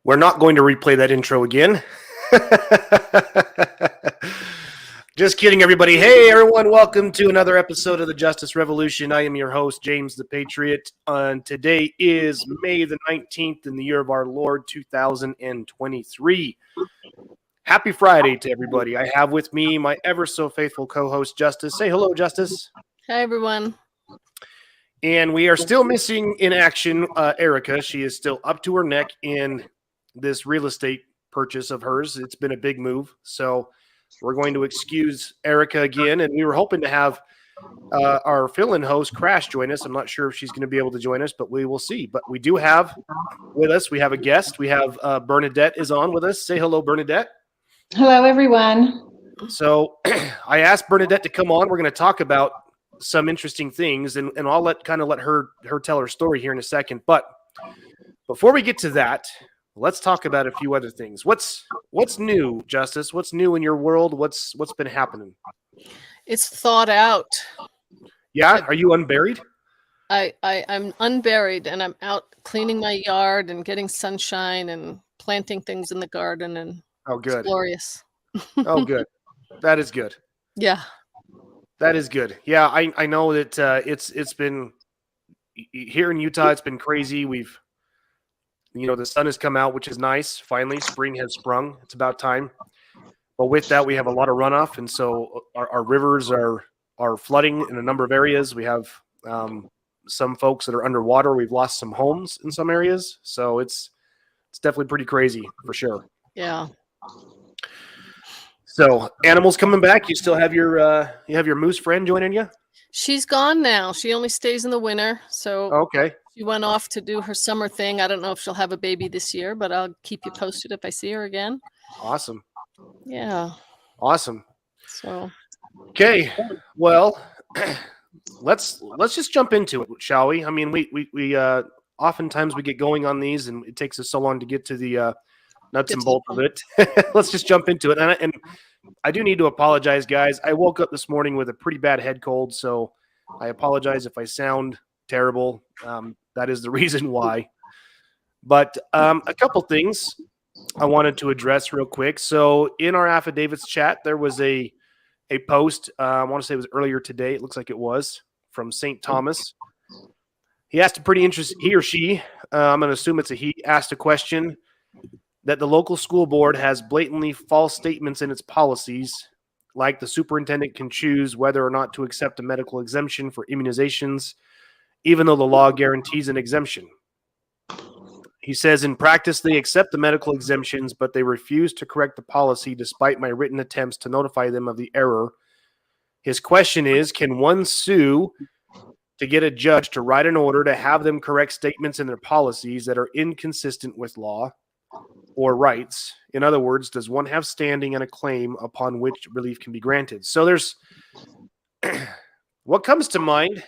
We're not going to replay that intro again. Just kidding, everybody. Hey, everyone. Welcome to another episode of the Justice Revolution. I am your host, James the Patriot. Today is May the 19th in the year of our Lord, 2023. Happy Friday to everybody. I have with me my ever so faithful co-host, Justice. Say hello, Justice. Hi, everyone. And we are still missing in action Erica. She is still up to her neck in this real estate purchase of hers. It's been a big move. So we're going to excuse Erica again. And we were hoping to have our fill-in host, Crash, join us. I'm not sure if she's going to be able to join us, but we will see. But we do have with us, we have a guest. We have Bernadette is on with us. Say hello, Bernadette. Hello, everyone. So I asked Bernadette to come on. We're going to talk about some interesting things, and I'll let her tell her story here in a second. But before we get to that, let's talk about a few other things. What's new, Justice? What's new in your world? What's been happening? It's thawed out. Yeah, are you unburied? I'm unburied, and I'm out cleaning my yard and getting sunshine and planting things in the garden, and good. It's glorious. Oh, good. That is good. Yeah. That is good. Yeah, I know that it's been here in Utah. It's been crazy. The sun has come out, which is nice. Finally, spring has sprung. It's about time. But with that, we have a lot of runoff, and so our rivers are flooding in a number of areas. We have some folks that are underwater. We've lost some homes in some areas, so it's definitely pretty crazy for sure. Yeah. So animals coming back. You still have your moose friend joining you? She's gone now. She only stays in the winter. So okay. She went off to do her summer thing. I don't know if she'll have a baby this year, but I'll keep you posted if I see her again. Awesome. Yeah. Awesome. So. Okay. Well, let's just jump into it, shall we? I mean, we oftentimes we get going on these, and it takes us so long to get to the nuts and bolts of it. Let's just jump into it. And I do need to apologize, guys. I woke up this morning with a pretty bad head cold, so I apologize if I sound terrible. That is the reason why. But a couple things I wanted to address real quick. So in our affidavits chat, there was a post. I want to say it was earlier today. It looks like it was from St. Thomas. He asked a pretty interesting, he or she, I'm going to assume it's a he, asked a question that the local school board has blatantly false statements in its policies, like the superintendent can choose whether or not to accept a medical exemption for immunizations, even though the law guarantees an exemption. He says, in practice, they accept the medical exemptions, but they refuse to correct the policy despite my written attempts to notify them of the error. His question is, can one sue to get a judge to write an order to have them correct statements in their policies that are inconsistent with law? or rights? In other words, does one have standing and a claim upon which relief can be granted? So there's what comes to mind.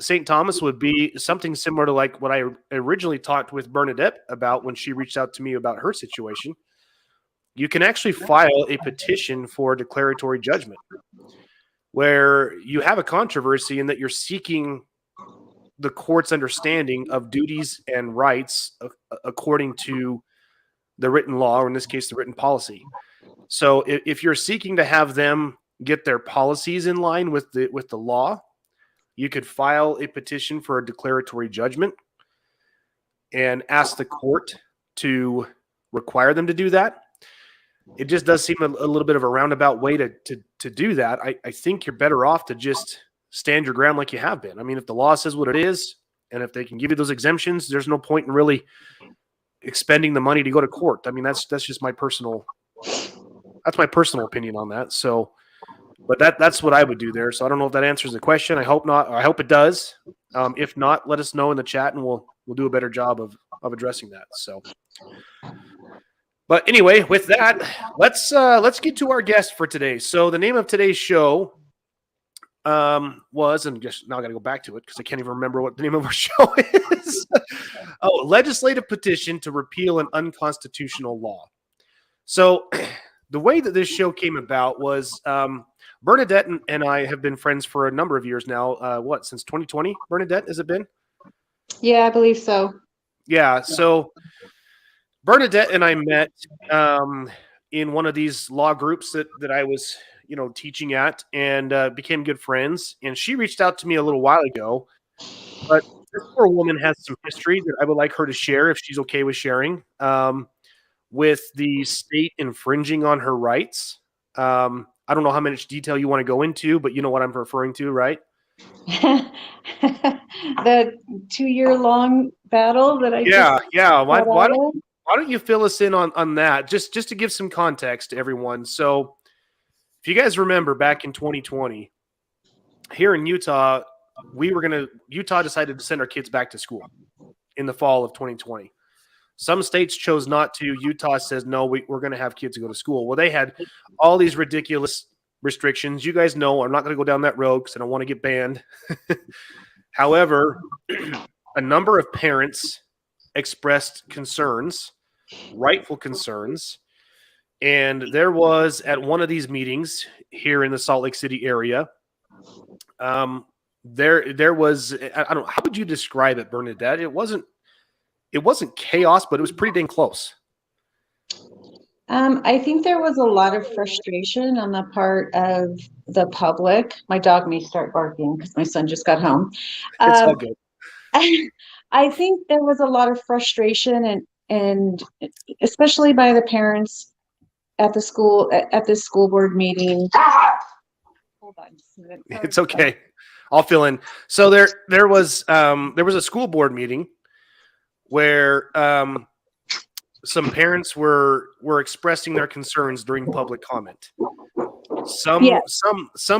St. Thomas would be something similar to like what I originally talked with Bernadette about when she reached out to me about her situation. You can actually file a petition for declaratory judgment where you have a controversy in that you're seeking the court's understanding of duties and rights according to the written law, or in this case, the written policy. So if you're seeking to have them get their policies in line with the law, you could file a petition for a declaratory judgment and ask the court to require them to do that. It just does seem a little bit of a roundabout way to do that. I think you're better off to just stand your ground like you have been. I mean, if the law says what it is, and if they can give you those exemptions, there's no point in really expending the money to go to court. I mean, that's just my personal opinion on that. So, but that's what I would do there. So I don't know if that answers the question. I hope not. I hope it does. If not, let us know in the chat, and we'll do a better job of addressing that. So, but anyway, with that, let's get to our guest for today. So the name of today's show was, and just now I got to go back to it because I can't even remember what the name of our show is. Legislative Petition to Repeal an Unconstitutional Law. So the way that this show came about was Bernadette and I have been friends for a number of years now. Since 2020, Bernadette, has it been? Yeah, I believe so. Yeah, so Bernadette and I met in one of these law groups that I was, teaching at, and became good friends. And she reached out to me a little while ago, but this poor woman has some history that I would like her to share, if she's okay with sharing, with the state infringing on her rights. I don't know how much detail you want to go into, but you know what I'm referring to, right? The 2-year-long battle that I yeah. Why don't you fill us in on that, just to give some context to everyone. So if you guys remember back in 2020, here in Utah, Utah decided to send our kids back to school in the fall of 2020. Some states chose not to. Utah says, no, we're going to have kids go to school. Well, they had all these ridiculous restrictions. You guys know I'm not going to go down that road because I don't want to get banned. However, a number of parents expressed concerns, rightful concerns, and there was, at one of these meetings here in the Salt Lake City area, there was, I don't know, how would you describe it, Bernadette? It wasn't chaos, but it was pretty dang close. I think there was a lot of frustration on the part of the public. My dog may start barking because my son just got home. It's all good. I think there was a lot of frustration and especially by the parents at the school, at this school board meeting. Hold on just a minute. It's okay. I'll fill in. So there was a school board meeting where some parents were expressing their concerns during public comment. Some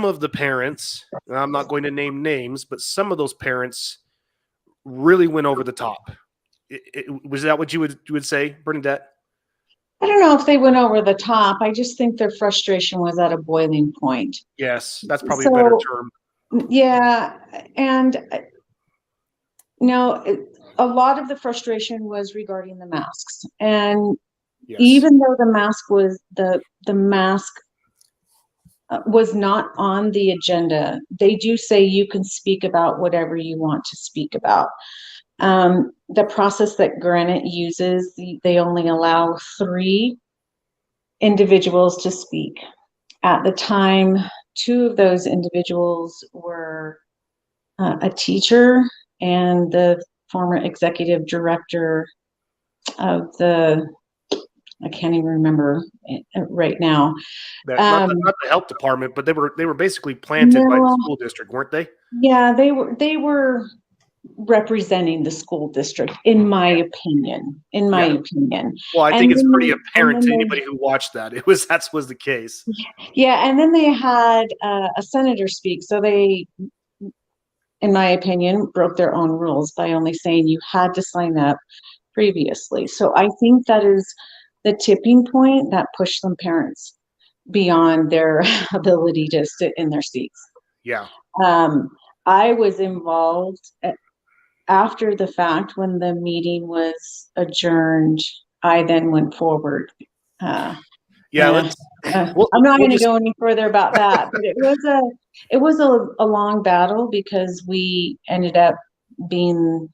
of the parents, and I'm not going to name names, but some of those parents really went over the top. Was that what you would say, Bernadette? I don't know if they went over the top. I just think their frustration was at a boiling point. Yes, that's probably a better term. Yeah, and a lot of the frustration was regarding the masks, and yes, even though the mask was was not on the agenda, they do say you can speak about whatever you want to speak about. The process that Granite uses, they only allow 3 individuals to speak. At the time, 2 of those individuals were a teacher and the former executive director of I can't even remember right now. Not the health department, but they were basically planted by the school district, weren't they? Yeah, they were representing the school district, in my opinion. Well, I think it's pretty apparent to anybody who watched that. That was the case. Yeah, and then they had a senator speak. So they, in my opinion, broke their own rules by only saying you had to sign up previously. So I think that is the tipping point that pushed some parents beyond their ability to sit in their seats. Yeah. I was involved after the fact when the meeting was adjourned. I then went forward. Yeah. I'm not going to go any further about that, but it was a long battle because we ended up being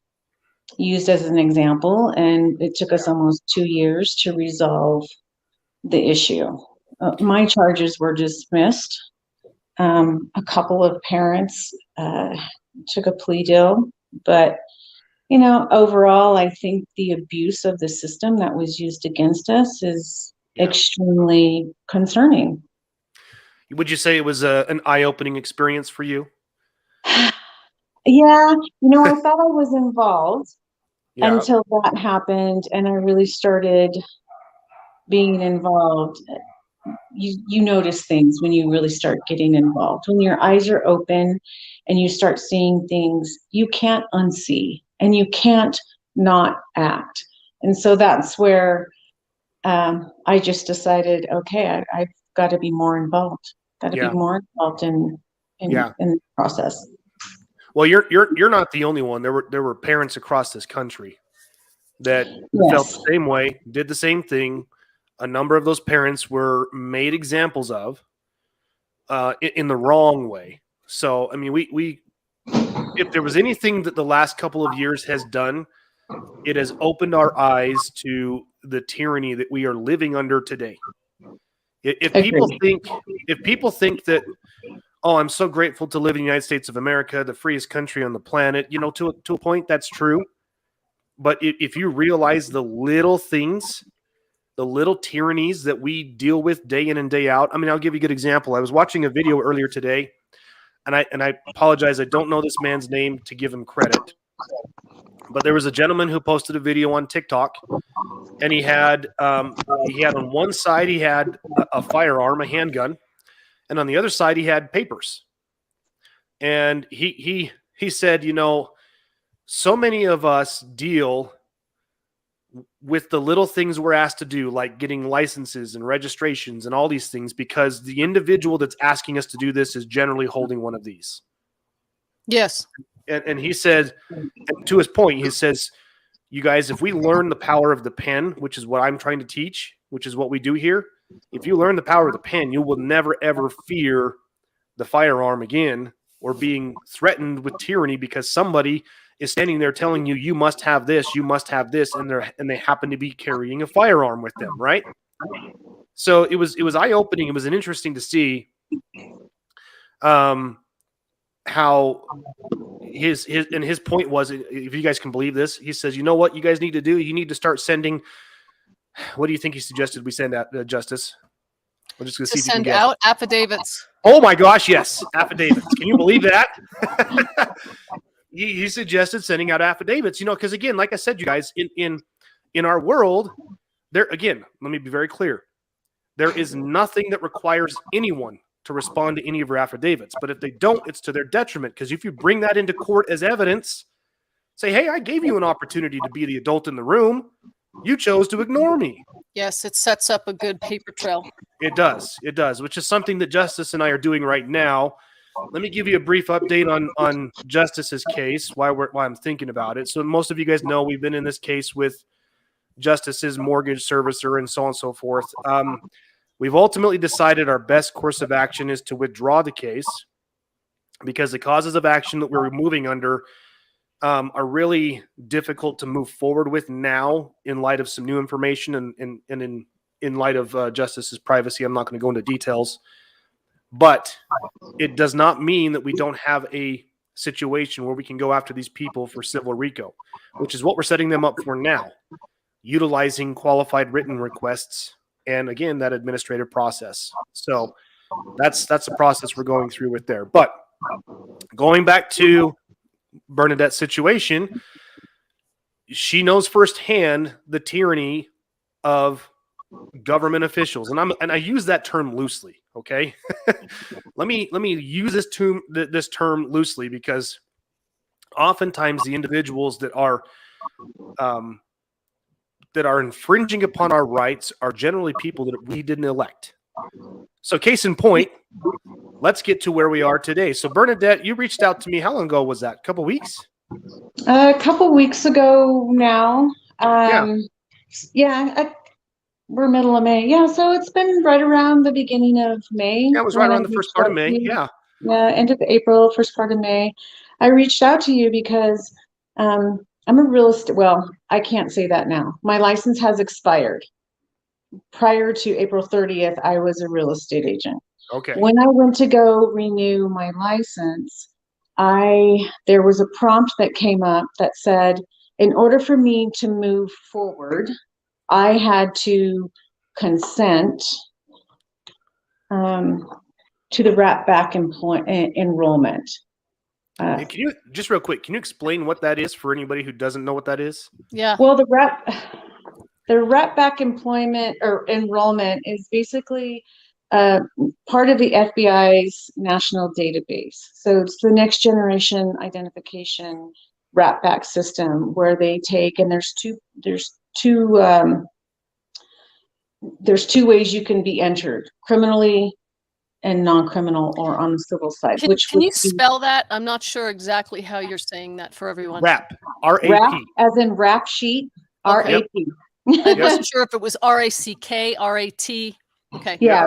used as an example, and it took us almost 2 years to resolve the issue. My charges were dismissed. A couple of parents took a plea deal, but overall, I think the abuse of the system that was used against us is extremely concerning. Would you say it was an eye-opening experience for you? Yeah, I thought I was involved Yeah. until that happened, and I really started being involved. You notice things when you really start getting involved. When your eyes are open and you start seeing things, you can't unsee and you can't not act. And so that's where I just decided, okay, I've got to be more involved. Got to be more involved in the process. Well, you're not the only one. There were parents across this country that felt the same way, did the same thing. A number of those parents were made examples of in the wrong way. So, I mean, we if there was anything that the last couple of years has done, it has opened our eyes to the tyranny that we are living under today. If people think that, oh, I'm so grateful to live in the United States of America, the freest country on the planet, to a point, that's true. But if you realize the little things, the little tyrannies that we deal with day in and day out. I mean, I'll give you a good example. I was watching a video earlier today, and I apologize. I don't know this man's name to give him credit. But there was a gentleman who posted a video on TikTok, and he had on one side, he had a firearm, a handgun, and on the other side, he had papers. And he said, so many of us deal with the little things we're asked to do, like getting licenses and registrations and all these things, because the individual that's asking us to do this is generally holding one of these. Yes. And he said, to his point, he says, you guys, if we learn the power of the pen, which is what I'm trying to teach, which is what we do here, if you learn the power of the pen, you will never, ever fear the firearm again or being threatened with tyranny because somebody is standing there telling you, you must have this, and they happen to be carrying a firearm with them, right? So it was eye-opening. It was interesting to see how his point was, if you guys can believe this, he says, you know what you guys need to do? You need to start sending, what do you think he suggested we send out, Justice? We're just going to see if you can guess. Out affidavits. Oh my gosh, yes, affidavits. Can you believe that? He suggested sending out affidavits, because again, like I said, you guys, in our world, there again, let me be very clear. There is nothing that requires anyone to respond to any of your affidavits. But if they don't, it's to their detriment. Because if you bring that into court as evidence, say, hey, I gave you an opportunity to be the adult in the room. You chose to ignore me. Yes, it sets up a good paper trail. It does, which is something that Justice and I are doing right now. Let me give you a brief update on Justice's case, why I'm thinking about it. So most of you guys know we've been in this case with Justice's mortgage servicer and so on and so forth. We've ultimately decided our best course of action is to withdraw the case because the causes of action that we're moving under are really difficult to move forward with now in light of some new information and in light of Justice's privacy. I'm not going to go into details. But it does not mean that we don't have a situation where we can go after these people for civil RICO, which is what we're setting them up for now, utilizing qualified written requests and, again, that administrative process. So that's the process we're going through with there. But going back to Bernadette's situation, she knows firsthand the tyranny of government officials, and I use that term loosely. Okay, let me use this term loosely because oftentimes the individuals that are that are infringing upon our rights are generally people that we didn't elect. So case in point, let's get to where we are today. So Bernadette, you reached out to me. How long ago was that? A couple weeks? A couple weeks ago now. We're middle of May. Yeah, so it's been right around the beginning of May. Yeah, it was right around the first part of May. Yeah. Yeah, end of April, first part of May. I reached out to you because I'm a real estate, well, I can't say that now. My license has expired. Prior to April 30th, I was a real estate agent. Okay. When I went to go renew my license, there was a prompt that came up that said, in order for me to move forward, I had to consent to the wrap back enrollment. Can you just real quick? Can you explain what that is for anybody who doesn't know what that is? Yeah. Well, the wrap back employment or enrollment is basically part of the FBI's national database. So it's the next generation identification wrap back system where they take, and there's two ways you can be entered: criminally and non-criminal, or on the civil side. Can you spell that? I'm not sure exactly how you're saying that for everyone. RAP, R-A-P. RAP, as in rap sheet, Okay. R-A-P. I wasn't sure if it was R-A-C-K, R-A-T. Okay. Yeah,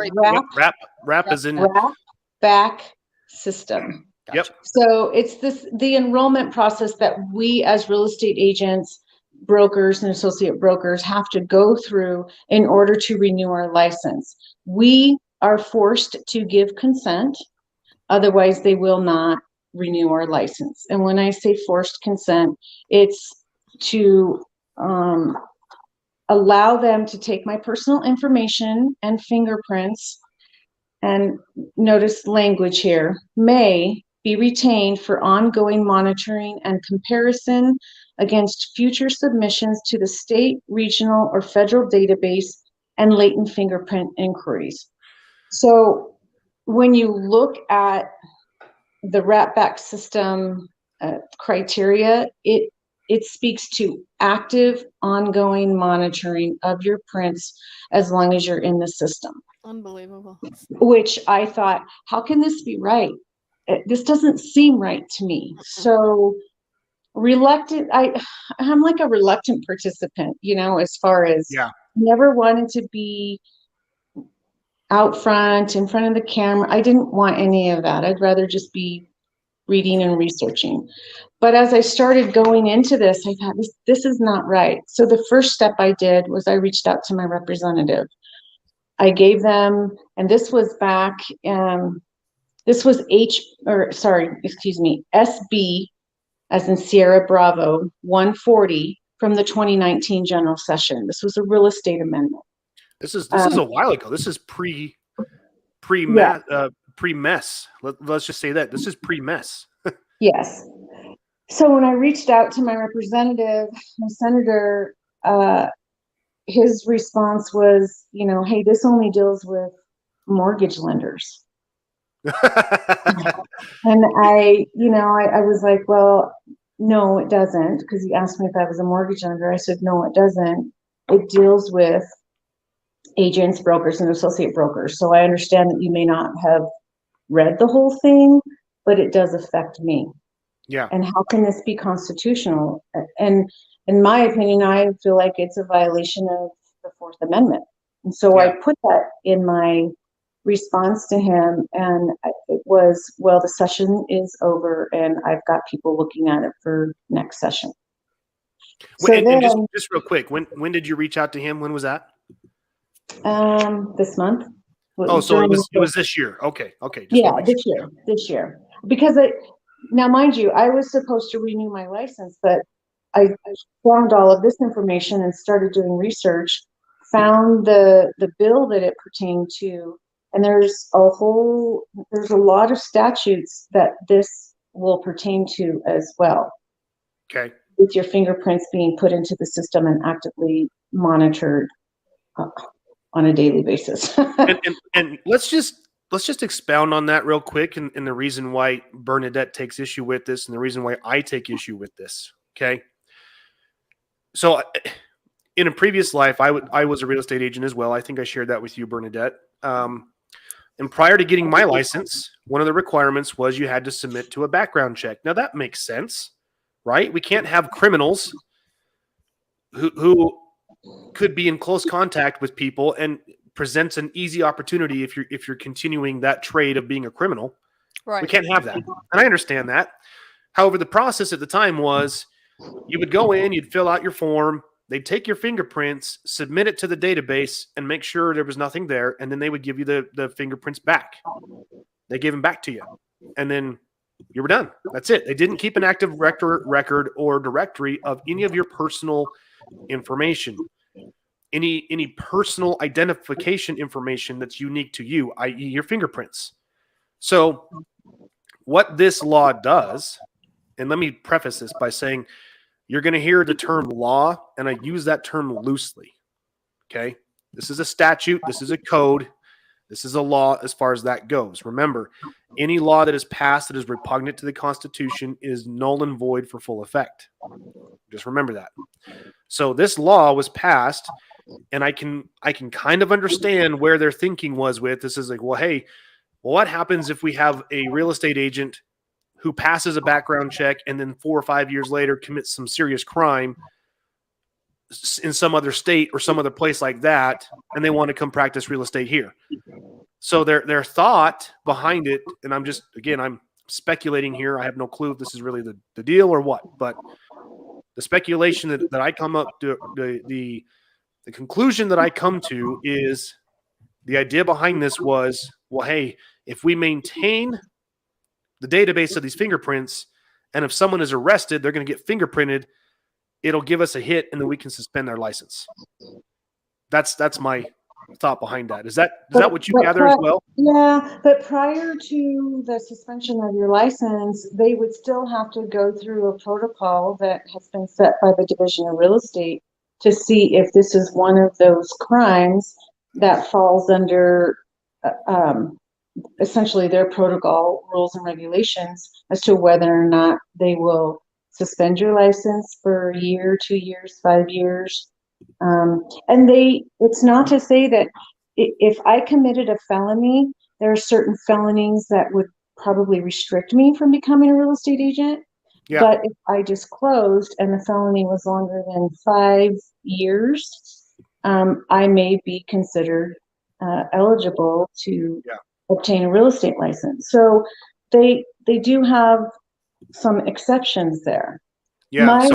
RAP is in wrap back system. Gotcha. Yep. So it's the enrollment process that we as real estate agents, brokers, and associate brokers have to go through in order to renew our license. We are forced to give consent, otherwise they will not renew our license. And when I say forced consent, it's to allow them to take my personal information and fingerprints, and notice language here, may be retained for ongoing monitoring and comparison against future submissions to the state, regional, or federal database and latent fingerprint inquiries. So when you look at the wrap back system criteria, it speaks to active, ongoing monitoring of your prints as long as you're in the system. Unbelievable. Which I thought, how can this be right? This doesn't seem right to me. So reluctant, I'm like a reluctant participant, as far as never wanted to be out front, in front of the camera. I didn't want any of that. I'd rather just be reading and researching. But as I started going into this, I thought, this is not right. So the first step I did was I reached out to my representative. I gave them, and this was back, this was SB, as in Sierra Bravo, 140 from the 2019 general session. This was a real estate amendment. This is a while ago. This is pre-mess. Let's just say that this is pre-mess. Yes. So when I reached out to my representative, my senator, his response was, hey, this only deals with mortgage lenders. And I was like, well, no, it doesn't, because he asked me if I was a mortgage lender. I said, no, it doesn't. It deals with agents, brokers, and associate brokers. So I understand that you may not have read the whole thing, but it does affect me. Yeah. And how can this be constitutional? And in my opinion, I feel like it's a violation of the Fourth Amendment. And so I put that in my response to him, and it was, well, the session is over and I've got people looking at it for next session. And just real quick, when did you reach out to him? When was that? This month. Oh, so it was this year. Okay. Yeah, this year. Because now, mind you, I was supposed to renew my license, but I found all of this information and started doing research, found the bill that it pertained to, and there's a lot of statutes that this will pertain to as well. Okay. With your fingerprints being put into the system and actively monitored on a daily basis. and let's just expound on that real quick, and the reason why Bernadette takes issue with this, and the reason why I take issue with this. Okay. So in a previous life, I was a real estate agent as well. I think I shared that with you, Bernadette. And prior to getting my license, one of the requirements was you had to submit to a background check. Now that makes sense, right? We can't have criminals who could be in close contact with people, and presents an easy opportunity if you're continuing that trade of being a criminal. Right. We can't have that. And I understand that. However, the process at the time was you would go in, you'd fill out your form, they'd take your fingerprints, submit it to the database, and make sure there was nothing there, and then they would give you the fingerprints back. They gave them back to you, and then you were done. That's it. They didn't keep an active record or directory of any of your personal information, any personal identification information that's unique to you, i.e. your fingerprints. So what this law does, and let me preface this by saying you're going to hear the term law, and I use that term loosely. Okay? This is a statute. This is a code. This is a law as far as that goes. Remember, any law that is passed that is repugnant to the Constitution is null and void for full effect. Just remember that. So this law was passed, and I can kind of understand where their thinking was with this. Is like, well, hey, what happens if we have a real estate agent who passes a background check and then 4 or 5 years later commits some serious crime in some other state or some other place like that, and they want to come practice real estate here? So their thought behind it, and I'm speculating here. I have no clue if this is really the deal or what, but the speculation that I come up to, the conclusion that I come to is the idea behind this was, well, hey, if we maintain the database of these fingerprints, and if someone is arrested, they're going to get fingerprinted, it'll give us a hit, and then we can suspend their license. That's my thought behind that. Is that what you gather as well? Yeah, but prior to the suspension of your license, they would still have to go through a protocol that has been set by the Division of Real Estate to see if this is one of those crimes that falls under essentially their protocol rules and regulations as to whether or not they will suspend your license for a year, 2 years, 5 years. And it's not to say that if I committed a felony, there are certain felonies that would probably restrict me from becoming a real estate agent. Yeah. But if I disclosed and the felony was longer than 5 years, I may be considered eligible to obtain a real estate license. So they do have some exceptions there. Yeah.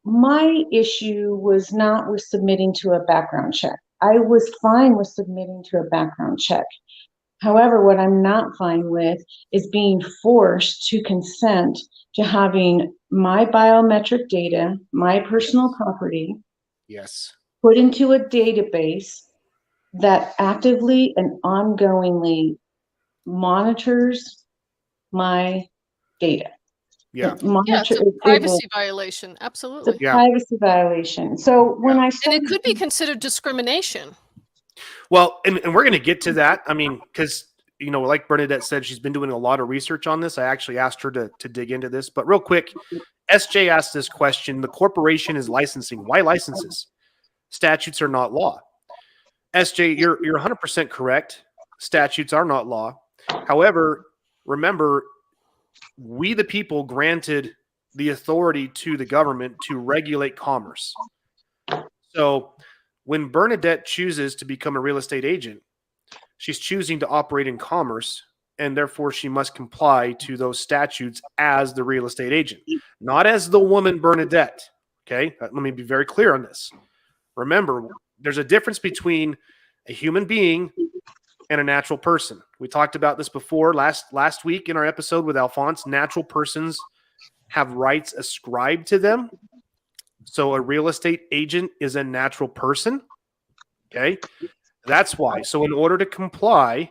My issue was not with submitting to a background check. I was fine with submitting to a background check. However, what I'm not fine with is being forced to consent to having my biometric data, my personal property, put into a database that actively and ongoingly monitors my data. Yeah, it's a privacy violation. Absolutely. It's a privacy violation. So when I and it could be considered discrimination. Well, and we're going to get to that. I mean, because, like Bernadette said, she's been doing a lot of research on this. I actually asked her to dig into this. But real quick, SJ asked this question. The corporation is licensing. Why licenses? Statutes are not law. SJ, you're 100% correct. Statutes are not law. However, remember, we the people granted the authority to the government to regulate commerce. So when Bernadette chooses to become a real estate agent, she's choosing to operate in commerce, and therefore she must comply to those statutes as the real estate agent, not as the woman Bernadette. Okay, let me be very clear on this. Remember, there's a difference between a human being and a natural person. We talked about this before last week in our episode with Alphonse. Natural persons have rights ascribed to them. So a real estate agent is a natural person. Okay. That's why. So in order to comply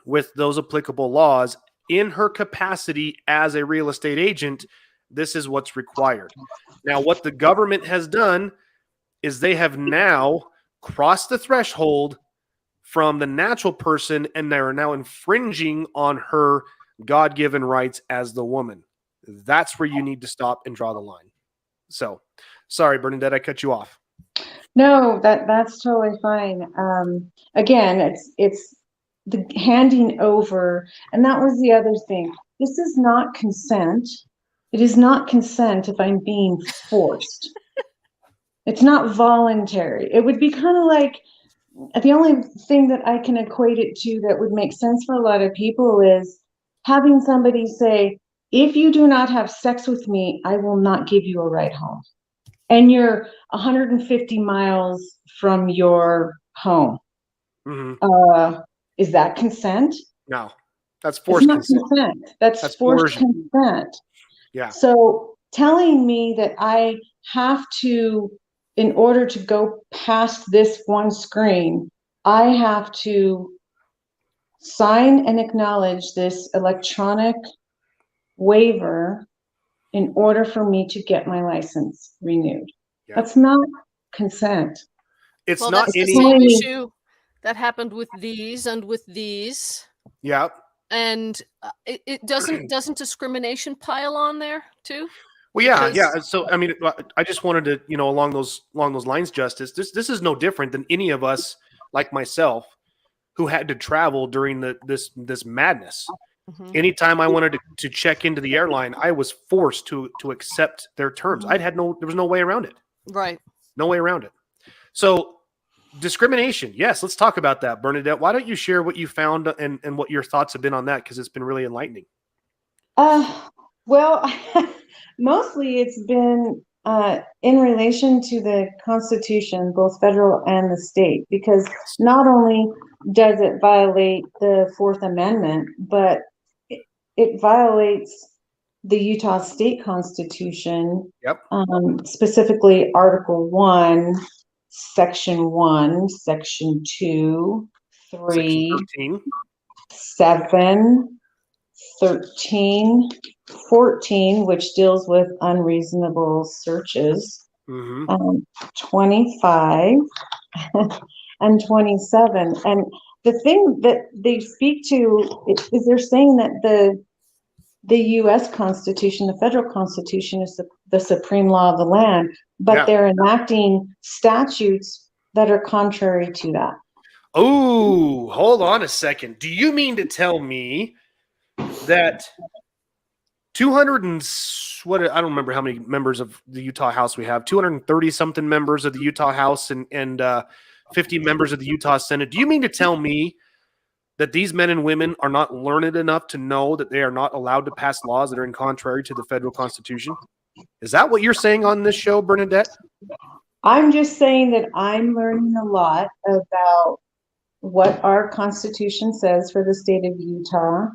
with those applicable laws in her capacity as a real estate agent, this is what's required. Now, what the government has done is they have now crossed the threshold from the natural person, and they're now infringing on her God-given rights as the woman. That's where you need to stop and draw the line. So Sorry, Bernadette, I cut you off. No, that's totally fine. Again, it's the handing over, and that was the other thing. This is not consent. It is not consent if I'm being forced. It's not voluntary. It would be kind of like, the only thing that I can equate it to that would make sense for a lot of people is having somebody say, if you do not have sex with me, I will not give you a ride home. And you're 150 miles from your home. Mm-hmm. Is that consent? No, that's forced consent. That's forced coercion. consent. Yeah. So telling me that I have to, in order to go past this one screen, I have to sign and acknowledge this electronic waiver in order for me to get my license renewed. Yeah. That's not consent. It's Well, not that's any. the same issue that happened with these and with these. Yeah. And it doesn't discrimination pile on there too? Well, yeah, Because- yeah. So, I mean, I just wanted to, along those lines, Justice. This is no different than any of us, like myself, who had to travel during this madness. Mhm. Anytime I wanted to check into the airline, I was forced to accept their terms. There was no way around it. Right. No way around it. So discrimination. Yes, let's talk about that. Bernadette, why don't you share what you found and what your thoughts have been on that? Because it's been really enlightening. Well, mostly it's been in relation to the Constitution, both federal and the state, because not only does it violate the Fourth Amendment, but it violates the Utah State Constitution. Yep. Specifically Article 1, Section 1, Section 2, 3, Section 7, 13, 14, which deals with unreasonable searches, 25, and 27. And the thing that they speak to is they're saying that the U.S. Constitution, the federal Constitution, is the supreme law of the land, but they're enacting statutes that are contrary to that. Oh, hold on a second. Do you mean to tell me that 200 and what, I don't remember how many members of the Utah House we have, 230 something members of the Utah House and 50 members of the Utah Senate. Do you mean to tell me that these men and women are not learned enough to know that they are not allowed to pass laws that are in contrary to the federal Constitution? Is that what you're saying on this show, Bernadette? I'm just saying that I'm learning a lot about what our Constitution says for the state of Utah.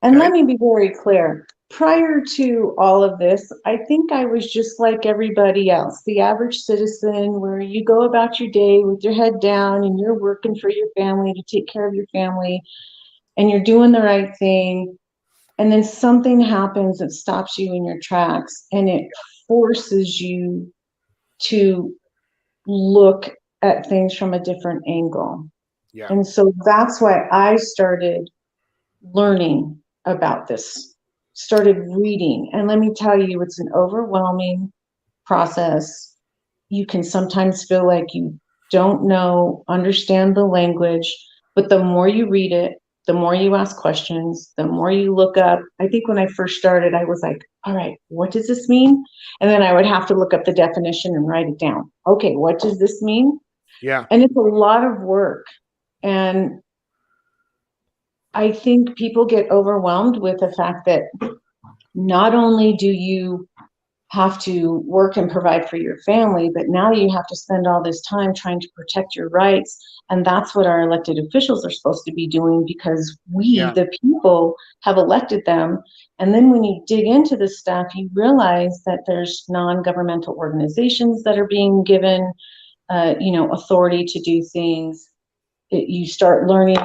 And let me be very clear. Prior to all of this, I think I was just like everybody else, the average citizen, where you go about your day with your head down and you're working for your family to take care of your family and you're doing the right thing. And then something happens that stops you in your tracks and it forces you to look at things from a different angle. Yeah. And so that's why I started learning about this, started reading. And let me tell you, it's an overwhelming process. You can sometimes feel like you don't understand the language, but the more you read it, the more you ask questions, the more you look up. I think when I first started, I was like, all right, what does this mean? And then I would have to look up the definition and write it down. Okay, what does this mean? Yeah. And it's a lot of work. And I think people get overwhelmed with the fact that not only do you have to work and provide for your family, but now you have to spend all this time trying to protect your rights. And that's what our elected officials are supposed to be doing, because we, the people, have elected them. And then when you dig into this stuff, you realize that there's non-governmental organizations that are being given, authority to do things. You start learning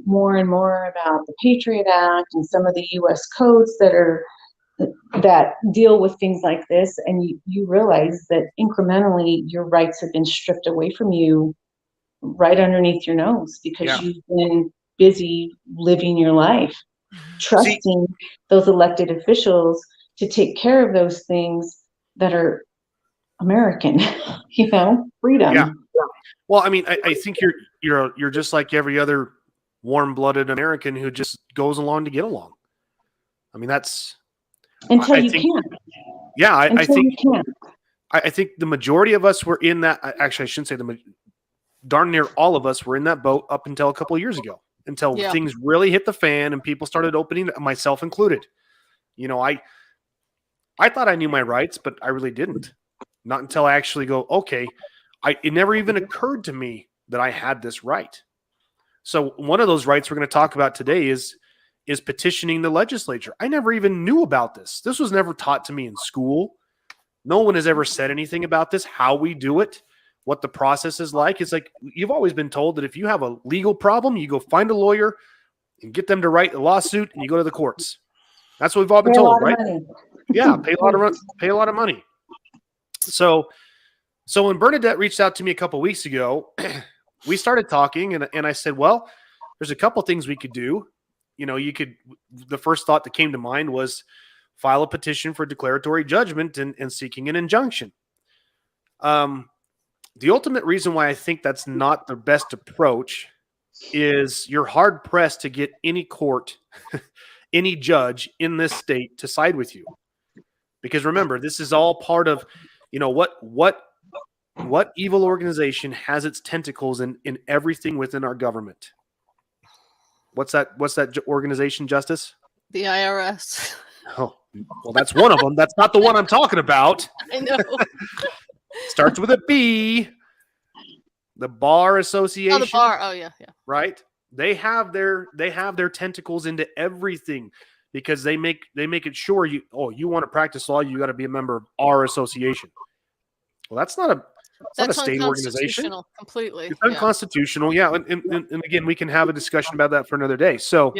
more and more about the Patriot Act and some of the U.S. codes that deal with things like this, and you realize that incrementally your rights have been stripped away from you right underneath your nose because you've been busy living your life, trusting those elected officials to take care of those things that are American, freedom. Yeah. Well, I mean, I think you're just like every other warm-blooded American who just goes along to get along. I mean, that's Until I you think, can't. yeah, I Until think you can't. I think the majority of us were in that. Actually, I shouldn't say darn near all of us were in that boat up until a couple of years ago, until things really hit the fan and people started opening, myself included. I thought I knew my rights, but I really didn't. Not until I actually go, okay, it never even occurred to me that I had this right. So one of those rights we're going to talk about today is petitioning the legislature. I never even knew about this. This was never taught to me in school. No one has ever said anything about this, how we do it, what the process is like. It's like you've always been told that if you have a legal problem, you go find a lawyer and get them to write a lawsuit and you go to the courts. That's what we've all been told, right? Yeah, pay a lot of money. So when Bernadette reached out to me a couple of weeks ago, we started talking and I said, well, there's a couple things we could do. The first thought that came to mind was file a petition for declaratory judgment and seeking an injunction. The ultimate reason why I think that's not the best approach is you're hard pressed to get any court, any judge in this state to side with you. Because remember, this is all part of, what evil organization has its tentacles in everything within our government? What's that organization, Justice? The IRS. Oh, well, that's one of them. That's not the one I'm talking about. I know. Starts with a B. The Bar Association. Oh, the bar. Oh, yeah. Right? They have their tentacles into everything because they make it sure you want to practice law, you got to be a member of our association. Well, that's not a state organization. Completely. It's unconstitutional. Yeah. And again, we can have a discussion about that for another day. So,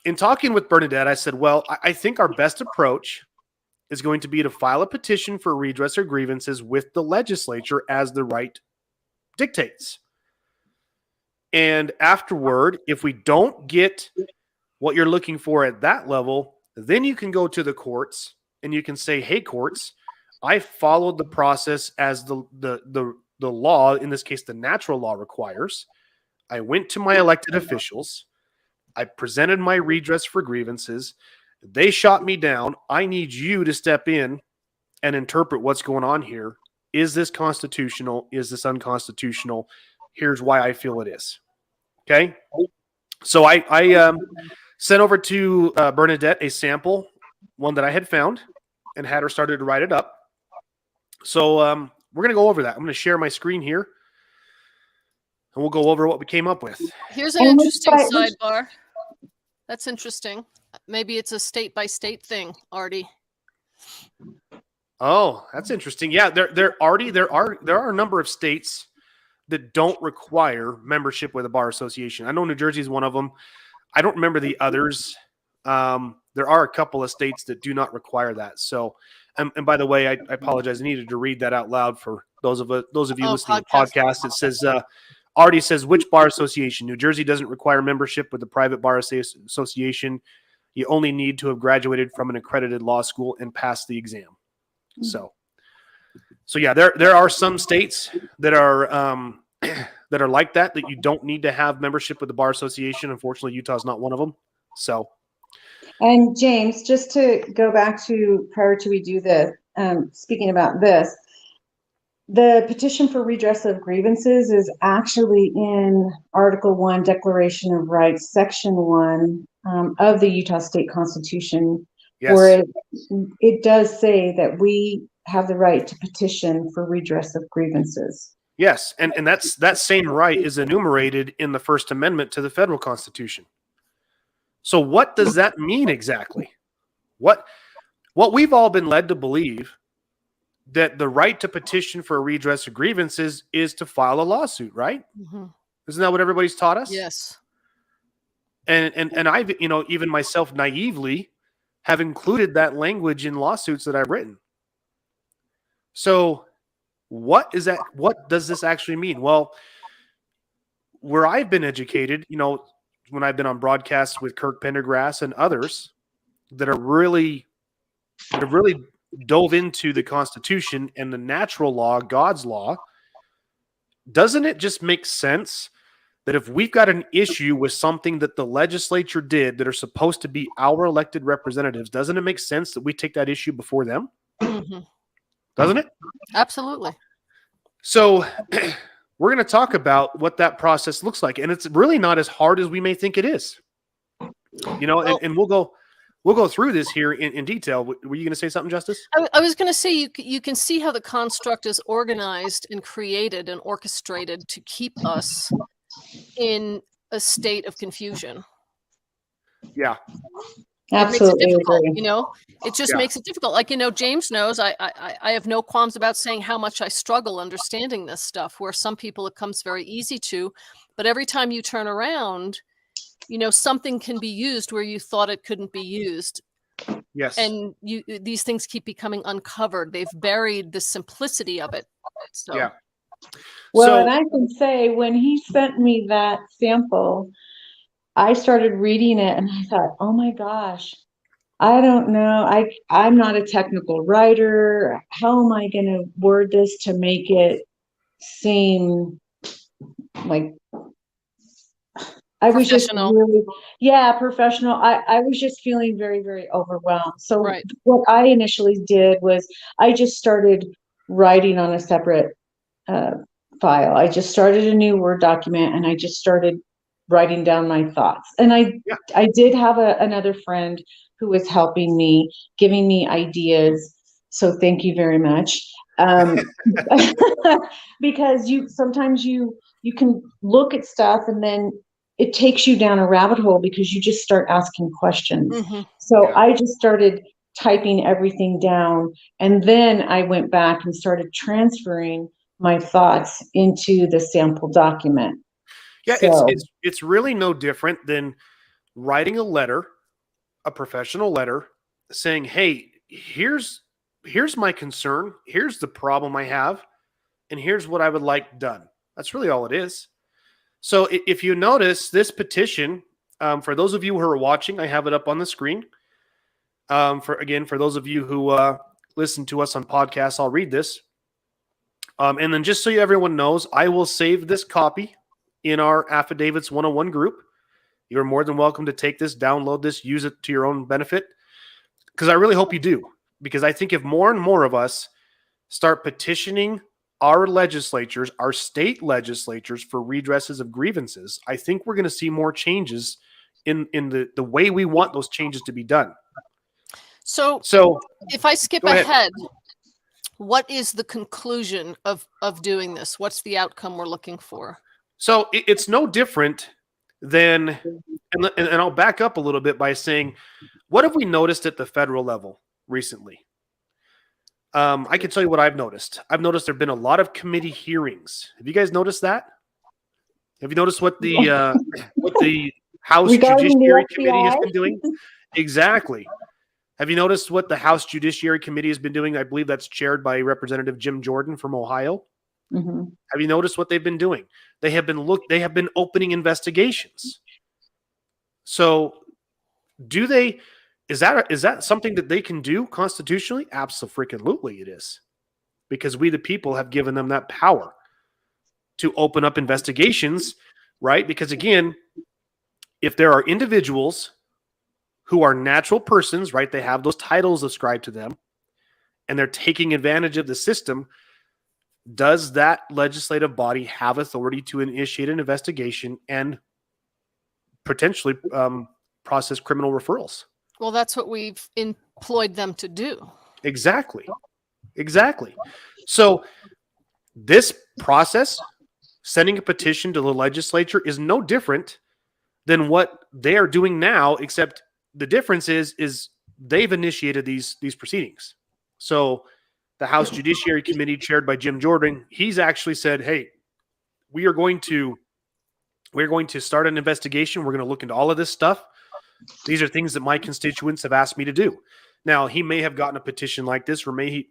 in talking with Bernadette, I said, well, I think our best approach is going to be to file a petition for redress or grievances with the legislature as the right dictates. And afterward, if we don't get what you're looking for at that level, then you can go to the courts and you can say, hey, courts, I followed the process as the law, in this case, the natural law requires. I went to my elected officials. I presented my redress for grievances. They shot me down. I need you to step in and interpret what's going on here. Is this constitutional? Is this unconstitutional? Here's why I feel it is. Okay. So I sent over to Bernadette a sample, one that I had found, and had her started to write it up. So we're going to go over that. I'm going to share my screen here, and we'll go over what we came up with. Here's an interesting sidebar. That's interesting. Maybe it's a state-by-state thing, Artie. Oh, that's interesting. Yeah, there are a number of states that don't require membership with a bar association. I know New Jersey is one of them. I don't remember the others. There are a couple of states that do not require that. So, and by the way, I apologize. I needed to read that out loud for those of you listening to the podcast. It says, Artie says, which bar association? New Jersey doesn't require membership with the private bar association. You only need to have graduated from an accredited law school and passed the exam. So yeah, there are some states that are like that you don't need to have membership with the bar association. Unfortunately, Utah's not one of them. So, and James, just to go back to prior to we do this, speaking about this, the petition for redress of grievances is actually in Article 1, Declaration of Rights, Section 1 of the Utah State Constitution, where it does say that we have the right to petition for redress of grievances. Yes, and that same right is enumerated in the First Amendment to the federal Constitution. So what does that mean exactly? What we've all been led to believe, that the right to petition for a redress of grievances is to file a lawsuit, right? Mm-hmm. Isn't that what everybody's taught us? Yes. And I've, even myself naively have included that language in lawsuits that I've written. So what is that? What does this actually mean? Well, where I've been educated, when I've been on broadcasts with Kirk Pendergrass and others, that have really dove into the Constitution and the natural law, God's law, doesn't it just make sense that if we've got an issue with something that the legislature did that are supposed to be our elected representatives, doesn't it make sense that we take that issue before them? Mm-hmm. Doesn't it? Absolutely. So we're going to talk about what that process looks like. And it's really not as hard as we may think it is. You know, and we'll go through this here in detail. Were you going to say something, Justice? I was going to say you can see how the construct is organized and created and orchestrated to keep us in a state of confusion. Yeah, Absolutely It makes it difficult, agree. you know. It just makes it difficult. Like, you know, James knows I have no qualms about saying how much I struggle understanding this stuff, where some people it comes very easy to, but every time you turn around, you know, something can be used where you thought it couldn't be used. yes. And these things keep becoming uncovered. They've buried the simplicity of it. So Yeah. Well, So- and I can say when he sent me that sample, I started reading it and I thought, oh my gosh, I don't know. I'm not a technical writer. How am I going to word this to make it seem like I was just Professional. really, professional. I was just feeling very, very overwhelmed. So Right. what I initially did was I just started writing on a separate file. I just started a new Word document and I just started writing down my thoughts. And I did have another friend who was helping me, giving me ideas. So thank you very much. Because sometimes you can look at stuff and then it takes you down a rabbit hole because you just start asking questions. Mm-hmm. So I just started typing everything down, and then I went back and started transferring my thoughts into the sample document. Yeah, So, it's really no different than writing a letter, a professional letter, saying, "Hey, here's my concern. Here's the problem I have, and here's what I would like done." That's really all it is. So if you notice this petition, for those of you who are watching, I have it up on the screen. For those of you who listen to us on podcasts, I'll read this. And then just so everyone knows, I will save this copy in our Affidavits 101 group. You're more than welcome to take this, download this, use it to your own benefit. Because I really hope you do. Because I think if more and more of us start petitioning our legislatures, our state legislatures, for redresses of grievances, I think we're going to see more changes in the way we want those changes to be done. So if I skip Go ahead. ahead, what is the conclusion of doing this? What's the outcome we're looking for? So it's no different than, and I'll back up a little bit by saying, what have we noticed at the federal level recently? I can tell you what I've noticed. I've noticed there have been a lot of committee hearings. Have you guys noticed that? Have you noticed what the House regarding Judiciary the Committee has FBI? been doing? Exactly. Have you noticed what the House Judiciary Committee has been doing? I believe that's chaired by Representative Jim Jordan from Ohio. Mm-hmm. Have you noticed what they've been doing? They have been opening investigations. So is that something that they can do constitutionally? Absolutely it is. Because we the people have given them that power to open up investigations, right? Because again, if there are individuals who are natural persons, right, they have those titles ascribed to them, and they're taking advantage of the system, does that legislative body have authority to initiate an investigation and potentially process criminal referrals? Well, that's what we've employed them to do. Exactly. So this process, sending a petition to the legislature, is no different than what they are doing now, except the difference is they've initiated these proceedings. So the House Judiciary Committee, chaired by Jim Jordan, he's actually said, "Hey, we're going to start an investigation. We're going to look into all of this stuff. These are things that my constituents have asked me to do." Now, he may have gotten a petition like this, or maybe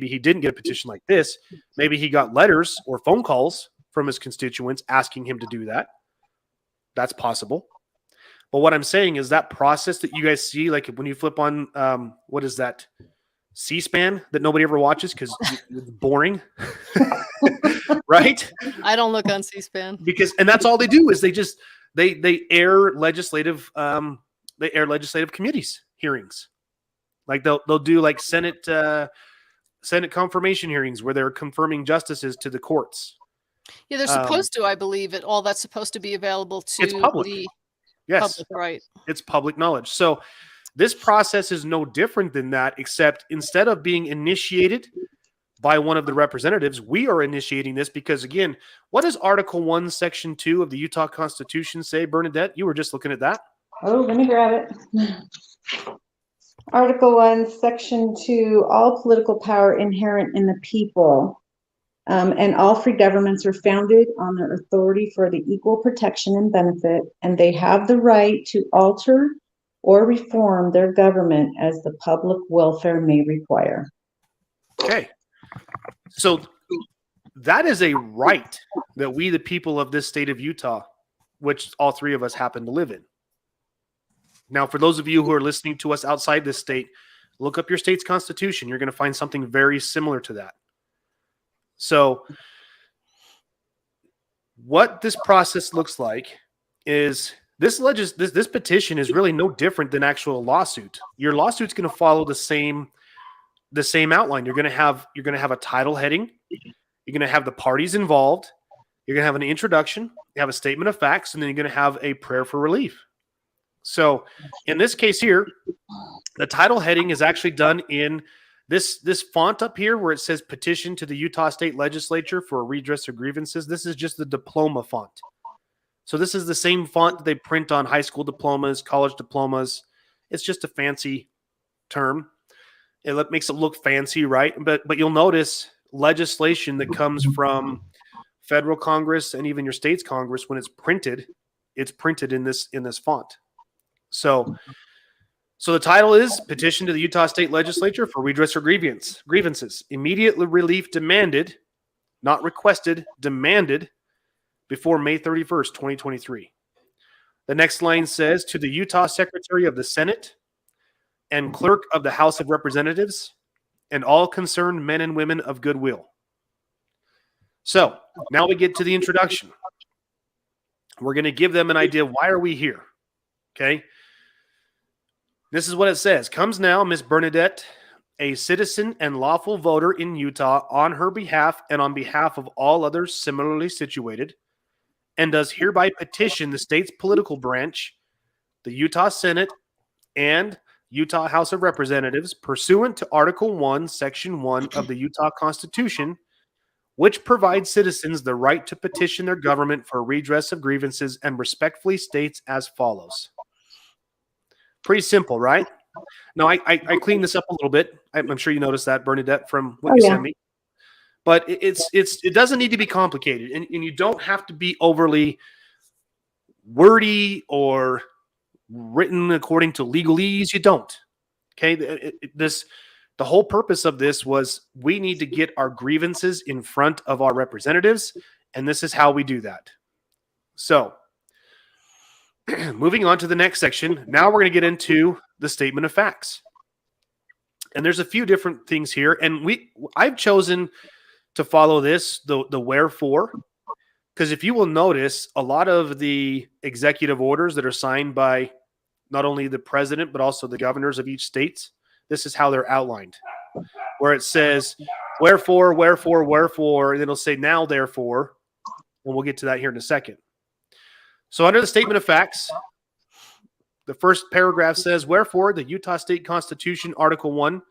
he didn't get a petition like this. Maybe he got letters or phone calls from his constituents asking him to do that. That's possible. But what I'm saying is that process that you guys see, like when you flip on, what is that? C-SPAN that nobody ever watches because it's boring, right? I don't look on C-SPAN And that's all they do is they air legislative committees hearings. Like they'll do like Senate confirmation hearings where they're confirming justices to the courts. Yeah, they're supposed to. I believe it. All that's supposed to be available to it's public. the Yes, public, right? It's public knowledge. So this process is no different than that, except instead of being initiated by one of the representatives, we are initiating this because, again, what does Article 1, Section 2 of the Utah Constitution say, Bernadette? You were just looking at that. Oh, let me grab it. Article 1, Section 2, all political power inherent in the people, and all free governments are founded on their authority for the equal protection and benefit, and they have the right to alter or reform their government as the public welfare may require. Okay. So that is a right that we, the people of this state of Utah, which all three of us happen to live in. Now, for those of you who are listening to us outside this state, look up your state's constitution. You're going to find something very similar to that. So what this process looks like is this petition is really no different than actual lawsuit. Your lawsuit's going to follow the same outline. You're going to have a title heading. You're going to have the parties involved. You're going to have an introduction. You have a statement of facts, and then you're going to have a prayer for relief. So in this case here, the title heading is actually done in this font up here where it says Petition to the Utah State Legislature for a redress of grievances. This is just the diploma font. So this is the same font that they print on high school diplomas, college diplomas. It's just a fancy term. It makes it look fancy, right? But you'll notice legislation that comes from federal Congress and even your state's Congress, when it's printed in this font. So the title is Petition to the Utah State Legislature for redress of grievances. Immediate relief demanded, not requested, demanded before May 31st, 2023. The next line says, to the Utah Secretary of the Senate and Clerk of the House of Representatives and all concerned men and women of goodwill. So now we get to the introduction. We're going to give them an idea. Why are we here? Okay. This is what it says. Comes now Ms. Bernadette, a citizen and lawful voter in Utah, on her behalf and on behalf of all others similarly situated, and does hereby petition the state's political branch, the Utah Senate, and Utah House of Representatives, pursuant to Article 1, Section 1 of the Utah Constitution, which provides citizens the right to petition their government for redress of grievances, and respectfully states as follows. Pretty simple, right? Now, I cleaned this up a little bit. I'm sure you noticed that, Bernadette, from what you sent me. But it doesn't need to be complicated, and you don't have to be overly wordy or written according to legalese. You don't. Okay, the whole purpose of this was we need to get our grievances in front of our representatives, and this is how we do that. So, moving on to the next section. Now we're going to get into the statement of facts, and there's a few different things here, and I've chosen to follow this, the wherefore, because if you will notice, a lot of the executive orders that are signed by not only the president, but also the governors of each state, this is how they're outlined, where it says, wherefore, wherefore, wherefore, and it'll say now, therefore, and we'll get to that here in a second. So under the statement of facts, the first paragraph says, wherefore, the Utah State Constitution, Article 1,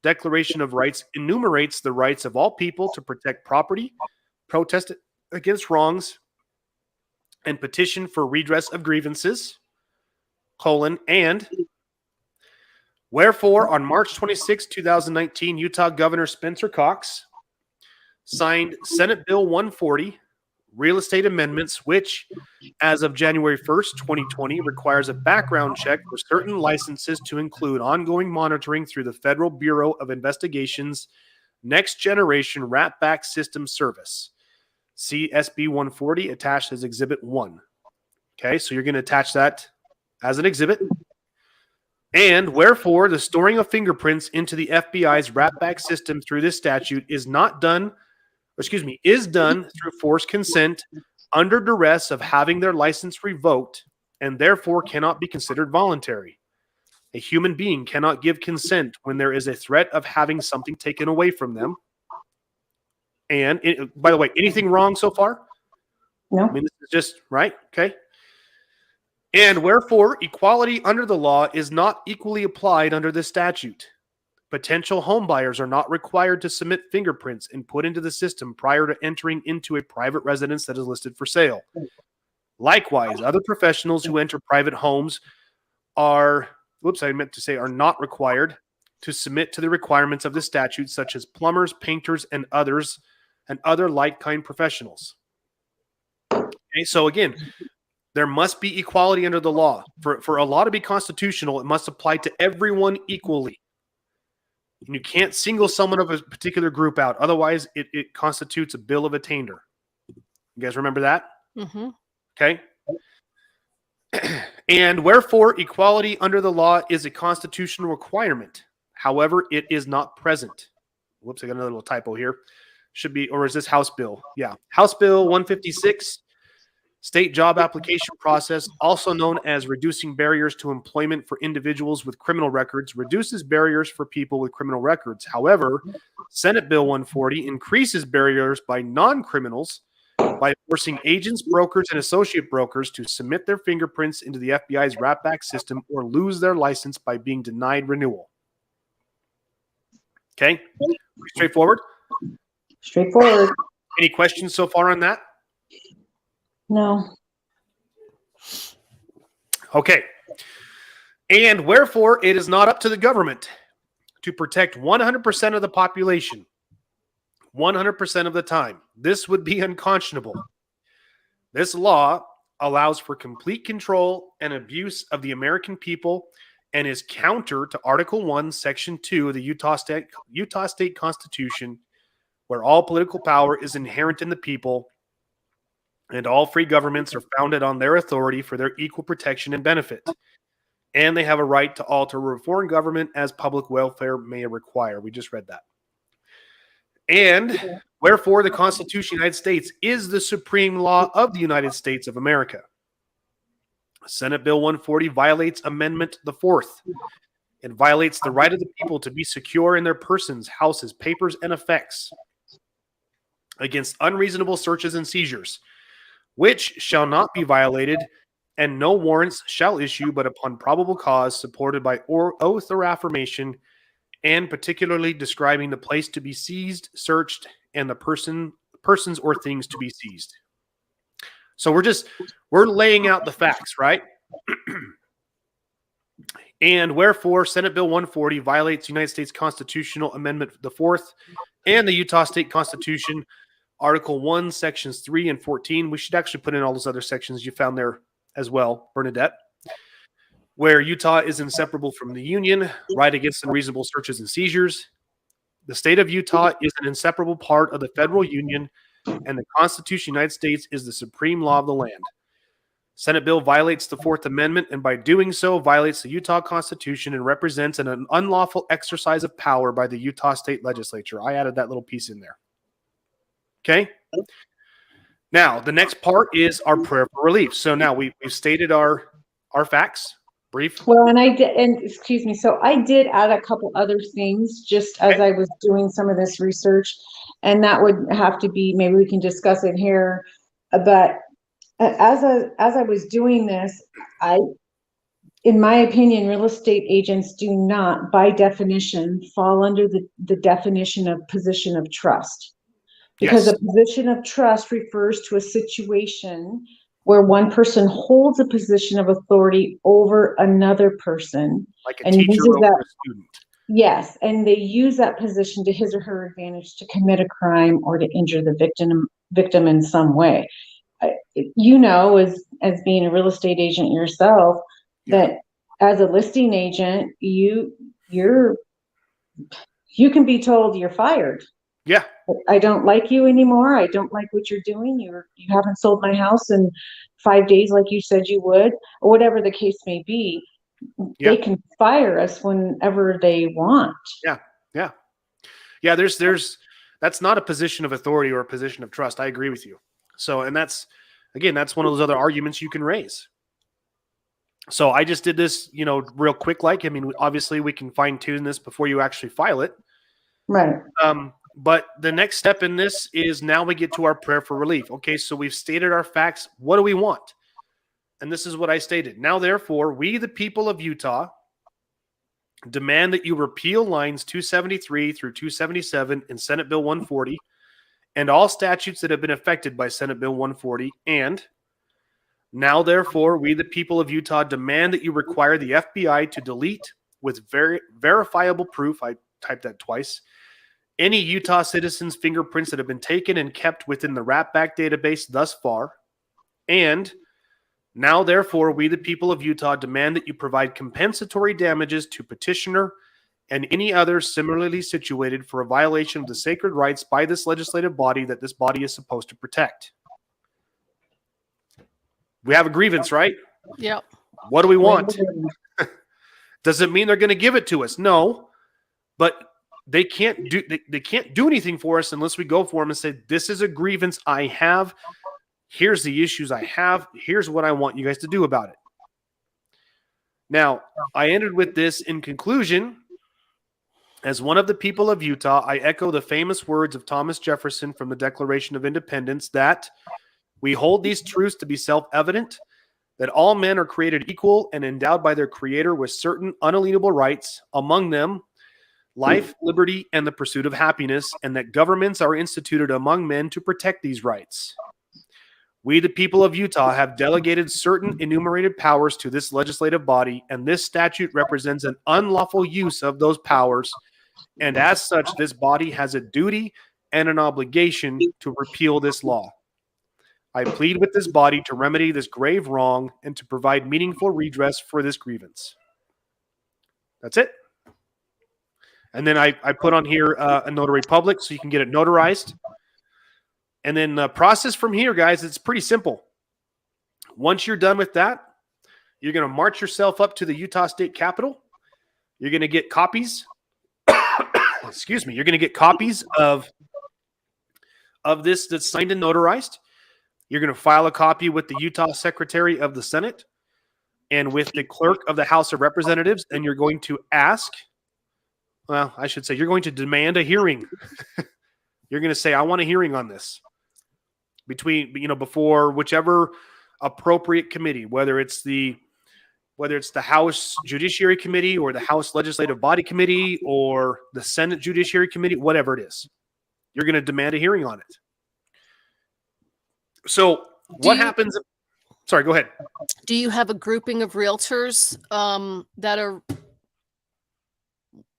Declaration of Rights enumerates the rights of all people to protect property, protest against wrongs, and petition for redress of grievances, and wherefore, on March 26, 2019, Utah Governor Spencer Cox signed Senate Bill 140, Real Estate Amendments, which, as of January 1st, 2020, requires a background check for certain licenses to include ongoing monitoring through the Federal Bureau of Investigation's Next Generation Wrap-Back System Service, CSB 140, attached as Exhibit 1. Okay, so you're going to attach that as an exhibit. And wherefore the storing of fingerprints into the FBI's wrapback system through this statute is done through forced consent under duress of having their license revoked, and therefore cannot be considered voluntary. A human being cannot give consent when there is a threat of having something taken away from them. And by the way, anything wrong so far? No. I mean, this is just right. Okay. And wherefore equality under the law is not equally applied under this statute. Potential homebuyers are not required to submit fingerprints and put into the system prior to entering into a private residence that is listed for sale. Likewise, other professionals who enter private homes are not required to submit to the requirements of the statute, such as plumbers, painters, and other like-kind professionals. Okay, so again, there must be equality under the law. For a law to be constitutional, it must apply to everyone equally. And you can't single someone of a particular group out. Otherwise, it constitutes a bill of attainder. You guys remember that? Mm-hmm. Okay. And wherefore equality under the law is a constitutional requirement. However, it is not present. Whoops, I got another little typo here. Should be, or is this House Bill? Yeah. House Bill 156, state job application process, also known as reducing barriers to employment for individuals with criminal records, reduces barriers for people with criminal records. However, Senate Bill 140 increases barriers by non-criminals by forcing agents, brokers, and associate brokers to submit their fingerprints into the FBI's wrapback system or lose their license by being denied renewal. Okay? Straightforward? Straightforward. Any questions so far on that? No. Okay. And wherefore it is not up to the government to protect 100% of the population 100% of the time. This would be unconscionable. This law allows for complete control and abuse of the American people and is counter to Article 1, Section 2 of the Utah State Constitution, where all political power is inherent in the people and all free governments are founded on their authority for their equal protection and benefit. And they have a right to alter a foreign government as public welfare may require. We just read that. And wherefore the Constitution of the United States is the supreme law of the United States of America. Senate Bill 140 violates Amendment the Fourth. It violates the right of the people to be secure in their persons, houses, papers, and effects against unreasonable searches and seizures, which shall not be violated, and no warrants shall issue but upon probable cause supported by oath or affirmation, and particularly describing the place to be seized, searched, and the persons or things to be seized. So we're laying out the facts, right? And wherefore Senate Bill 140 violates United States Constitutional Amendment the Fourth and the Utah State Constitution, Article 1, Sections 3 and 14. We should actually put in all those other sections you found there as well, Bernadette, where Utah is inseparable from the Union, right against unreasonable searches and seizures. The state of Utah is an inseparable part of the federal union, and the Constitution of the United States is the supreme law of the land. Senate bill violates the Fourth Amendment, and by doing so violates the Utah Constitution and represents an unlawful exercise of power by the Utah State Legislature. I added that little piece in there. Okay? Now, the next part is our prayer for relief. So now we've stated our facts. Brief. Well, and excuse me, so I did add a couple other things just as I was doing some of this research, and that would have to be, maybe we can discuss it here, but as I was doing this, in my opinion, real estate agents do not, by definition, fall under the definition of position of trust. Because a position of trust refers to a situation where one person holds a position of authority over another person. Like a teacher over a student. Yes, and they use that position to his or her advantage to commit a crime or to injure the victim in some way. You know, as being a real estate agent yourself, that as a listing agent, you can be told you're fired. Yeah. I don't like you anymore. I don't like what you're doing. You haven't sold my house in 5 days like you said you would, or whatever the case may be, they can fire us whenever they want. Yeah, that's not a position of authority or a position of trust. I agree with you. So, and that's one of those other arguments you can raise. So I just did this, real quick. Like, I mean, obviously we can fine tune this before you actually file it. Right. But the next step in this is now we get to our prayer for relief. Okay, so we've stated our facts. What do we want? And this is what I stated. Now, therefore, we, the people of Utah, demand that you repeal lines 273 through 277 in Senate Bill 140 and all statutes that have been affected by Senate Bill 140. And now, therefore, we, the people of Utah, demand that you require the FBI to delete with verifiable proof, I typed that twice, any Utah citizens' fingerprints that have been taken and kept within the RAPBAC database thus far. And now, therefore, we, the people of Utah, demand that you provide compensatory damages to petitioner and any others similarly situated for a violation of the sacred rights by this legislative body that this body is supposed to protect. We have a grievance, right? Yep. What do we want? Does it mean they're going to give it to us? No, but they can't do anything for us unless we go for them and say, this is a grievance I have. Here's the issues I have. Here's what I want you guys to do about it. Now, I ended with this in conclusion. As one of the people of Utah, I echo the famous words of Thomas Jefferson from the Declaration of Independence that we hold these truths to be self-evident, that all men are created equal and endowed by their Creator with certain unalienable rights, among them life, liberty, and the pursuit of happiness, and that governments are instituted among men to protect these rights. We, the people of Utah, have delegated certain enumerated powers to this legislative body, and this statute represents an unlawful use of those powers, and as such, this body has a duty and an obligation to repeal this law. I plead with this body to remedy this grave wrong and to provide meaningful redress for this grievance. That's it. And then I put on here a notary public so you can get it notarized. And then the process from here, guys, it's pretty simple. Once you're done with that, you're going to march yourself up to the Utah State Capitol. You're going to get copies. Excuse me. You're going to get copies of this that's signed and notarized. You're going to file a copy with the Utah Secretary of the Senate and with the clerk of the House of Representatives, and you're going to ask, well, I should say, you're going to demand a hearing. You're going to say, I want a hearing on this before whichever appropriate committee, whether it's the House Judiciary Committee or the House Legislative Body Committee or the Senate Judiciary Committee, whatever it is. You're going to demand a hearing on it. So what happens? Sorry, go ahead. Do you have a grouping of realtors that are?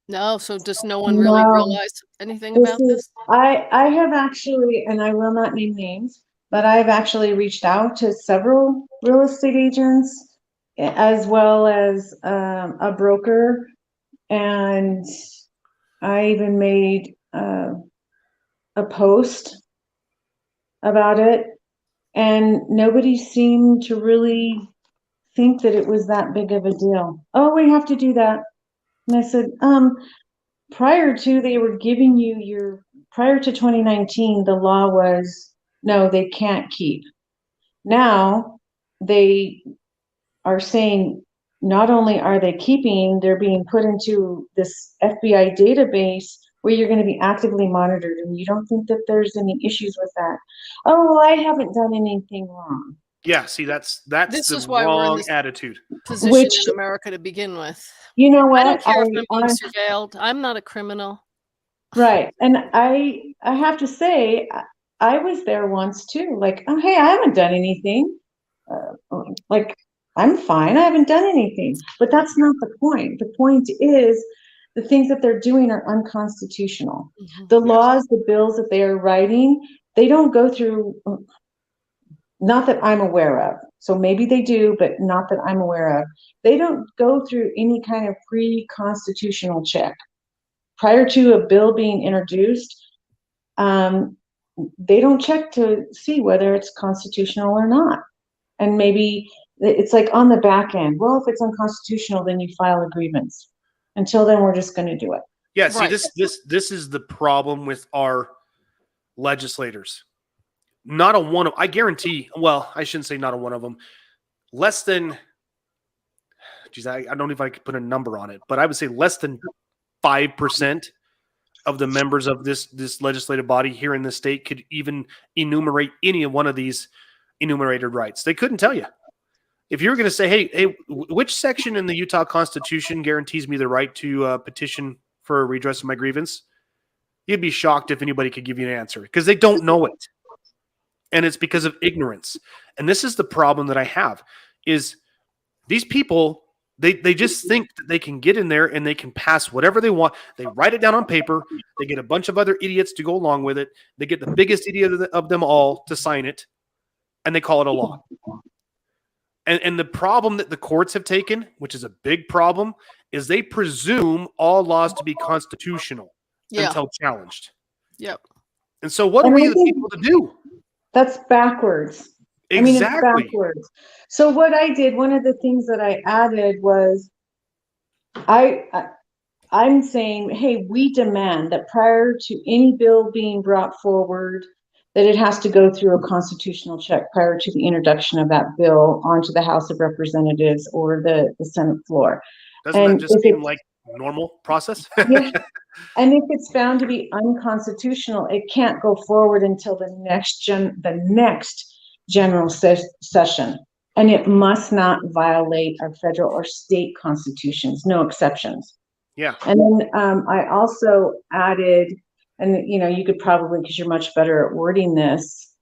No, so does no one really realize anything about this? I have actually, and I will not name names, but I've actually reached out to several real estate agents as well as a broker, and I even made a post about it. And nobody seemed to really think that it was that big of a deal. Oh, we have to do that. And I said, prior to 2019, the law was, no, they can't keep. Now they are saying not only are they keeping, they're being put into this FBI database where you're going to be actively monitored, and you don't think that there's any issues with that. Oh, well, I haven't done anything wrong. Yeah, see, that's This the is why we're in wrong this attitude. Position in America to begin with. You know what? I don't care if I'm being surveilled. I'm not a criminal. Right. And I have to say, I was there once too. Like, oh, hey, I haven't done anything. Like, I'm fine. I haven't done anything. But that's not the point. The point is the things that they're doing are unconstitutional. Mm-hmm. The laws, the bills that they are writing, they don't go through, not that I'm aware of. So maybe they do, but not that I'm aware of. They don't go through any kind of pre-constitutional check. Prior to a bill being introduced, they don't check to see whether it's constitutional or not. And maybe it's like on the back end. Well, if it's unconstitutional, then you file a grievance. Until then, we're just going to do it. Yeah. See, Right. this is the problem with our legislators. Not a one of, I guarantee, well, I shouldn't say not a one of them. Less than, geez, I don't know if I could put a number on it, but I would say less than 5% of the members of this legislative body here in the state could even enumerate any one of these enumerated rights. They couldn't tell you. If you were going to say, hey, which section in the Utah Constitution guarantees me the right to petition for a redress of my grievance? You'd be shocked if anybody could give you an answer because they don't know it. And it's because of ignorance. And this is the problem that I have is these people, they just think that they can get in there and they can pass whatever they want. They write it down on paper. They get a bunch of other idiots to go along with it. They get the biggest idiot of them all to sign it, and they call it a law. And the problem that the courts have taken, which is a big problem, is they presume all laws to be constitutional until challenged. Yep. And so what are we the people to do? That's backwards. Exactly. I mean, it's backwards. So what I did, one of the things that I added was I'm saying, hey, we demand that prior to any bill being brought forward, that it has to go through a constitutional check prior to the introduction of that bill onto the House of Representatives or the Senate floor. Doesn't that just seem like normal process? Yeah. And if it's found to be unconstitutional, it can't go forward until the next general session. And it must not violate our federal or state constitutions, no exceptions. Yeah. And then I also added, and you could probably, because you're much better at wording this,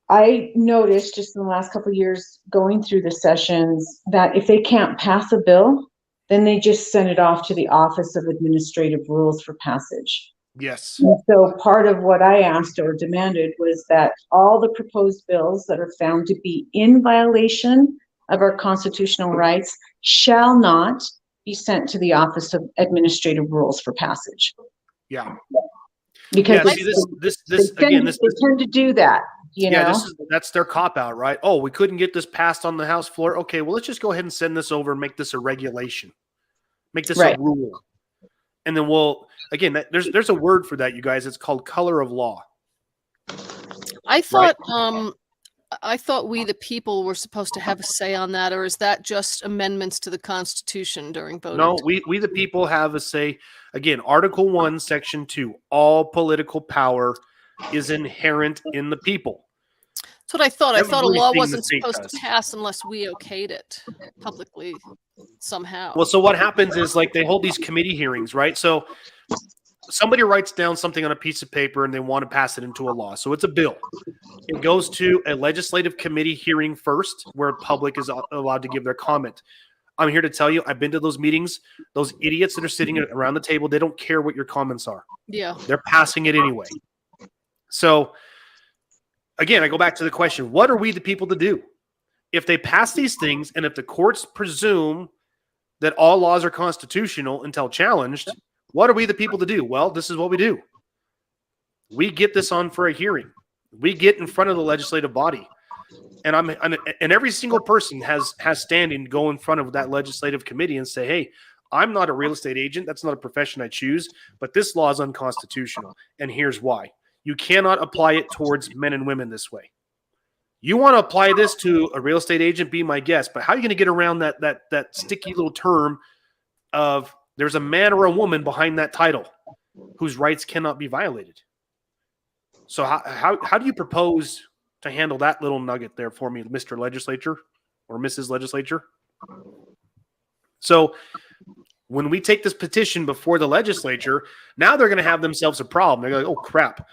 I noticed just in the last couple of years going through the sessions that if they can't pass a bill, then they just send it off to the Office of Administrative Rules for passage. Yes. And so part of what I asked or demanded was that all the proposed bills that are found to be in violation of our constitutional rights shall not be sent to the Office of Administrative Rules for passage. Yeah. Because they tend to do that. That's their cop out, right? Oh, we couldn't get this passed on the House floor. Okay, well, let's just go ahead and send this over and make this a regulation. Make this a rule. And then there's a word for that, you guys. It's called color of law. I thought we the people were supposed to have a say on that, or is that just amendments to the Constitution during voting? No, we the people have a say. Again, Article 1, Section 2, all political power is inherent in the people. That's what I thought. I thought a law wasn't Everything the supposed state to pass unless we okayed it publicly somehow. Well, so what happens is they hold these committee hearings, right? So somebody writes down something on a piece of paper and they want to pass it into a law. So it's a bill. It goes to a legislative committee hearing first, where public is allowed to give their comment. I'm here to tell you, I've been to those meetings. Those idiots that are sitting around the table, they don't care what your comments are. Yeah. They're passing it anyway. So again, I go back to the question, what are we the people to do? If they pass these things and if the courts presume that all laws are constitutional until challenged, what are we the people to do? Well, this is what we do. We get this on for a hearing. We get in front of the legislative body. And every single person has standing to go in front of that legislative committee and say, hey, I'm not a real estate agent. That's not a profession I choose, but this law is unconstitutional. And here's why. You cannot apply it towards men and women this way. You want to apply this to a real estate agent, be my guest, but how are you going to get around that sticky little term of there's a man or a woman behind that title whose rights cannot be violated? So how do you propose to handle that little nugget there for me, Mr. Legislature or Mrs. Legislature? So when we take this petition before the legislature, now they're going to have themselves a problem. They're going to go, oh, crap.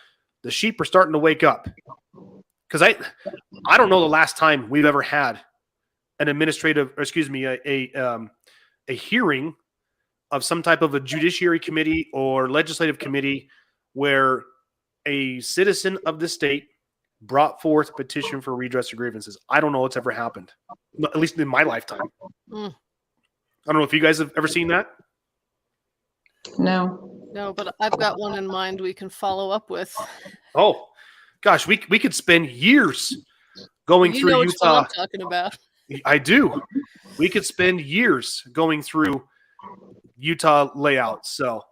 The sheep are starting to wake up. Because I don't know the last time we've ever had an a hearing of some type of a judiciary committee or legislative committee where a citizen of the state brought forth a petition for redress of grievances. I don't know what's ever happened, at least in my lifetime. I don't know if you guys have ever seen that. No, but I've got one in mind we can follow up with. Oh, gosh, we could spend years going You through know which one Utah. I'm talking about. I do. We could spend years going through Utah layouts. So,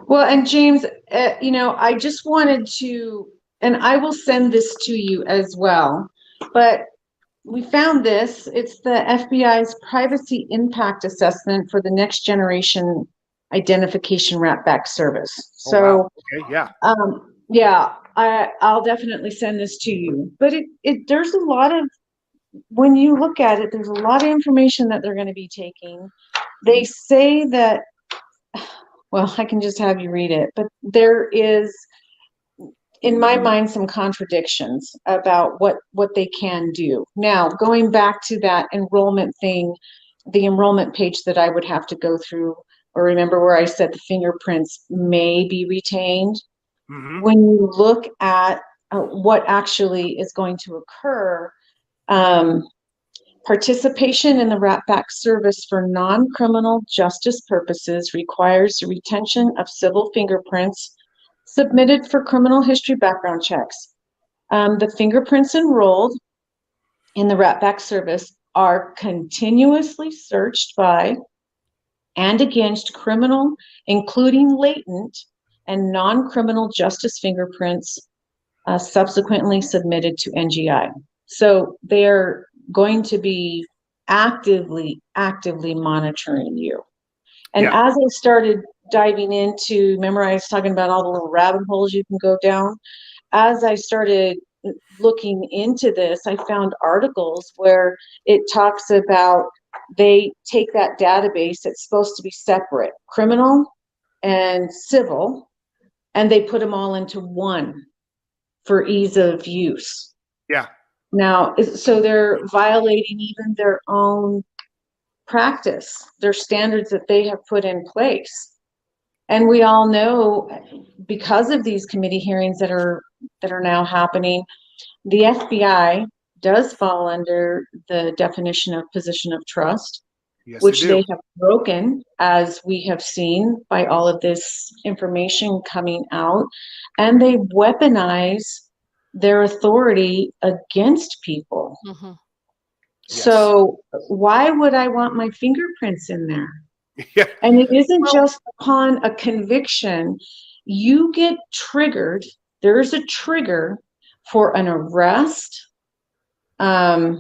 Well, and James, I just wanted to, and I will send this to you as well, but we found this. It's the FBI's Privacy Impact Assessment for the Next Generation Identification Wrapback Service. So, oh, wow. Okay, yeah. I'll definitely send this to you. But there's a lot of, when you look at it, there's a lot of information that they're going to be taking. They say that, well, I can just have you read it, but there is, in my mind, some contradictions about what they can do. Now, going back to that enrollment thing, the enrollment page that I would have to go through, or remember where I said the fingerprints may be retained. Mm-hmm. When you look at what actually is going to occur, participation in the wrapback service for non-criminal justice purposes requires the retention of civil fingerprints submitted for criminal history background checks. The fingerprints enrolled in the wrapback service are continuously searched by and against criminal, including latent and non-criminal justice fingerprints subsequently submitted to NGI. So they're going to be actively monitoring you. And as I started diving into, remember I was talking about all the little rabbit holes you can go down? As I started looking into this, I found articles where it talks about they take that database that's supposed to be separate, criminal and civil, and they put them all into one for ease of use. Yeah. Now, so they're violating even their own practice, their standards that they have put in place. And we all know, because of these committee hearings that are now happening, the FBI does fall under the definition of position of trust, Yes, which they have broken, as we have seen by all of this information coming out, and they weaponize their authority against people. Mm-hmm. Yes. So why would I want my fingerprints in there? Yeah. And it isn't just upon a conviction. You get triggered. There's a trigger for an arrest, a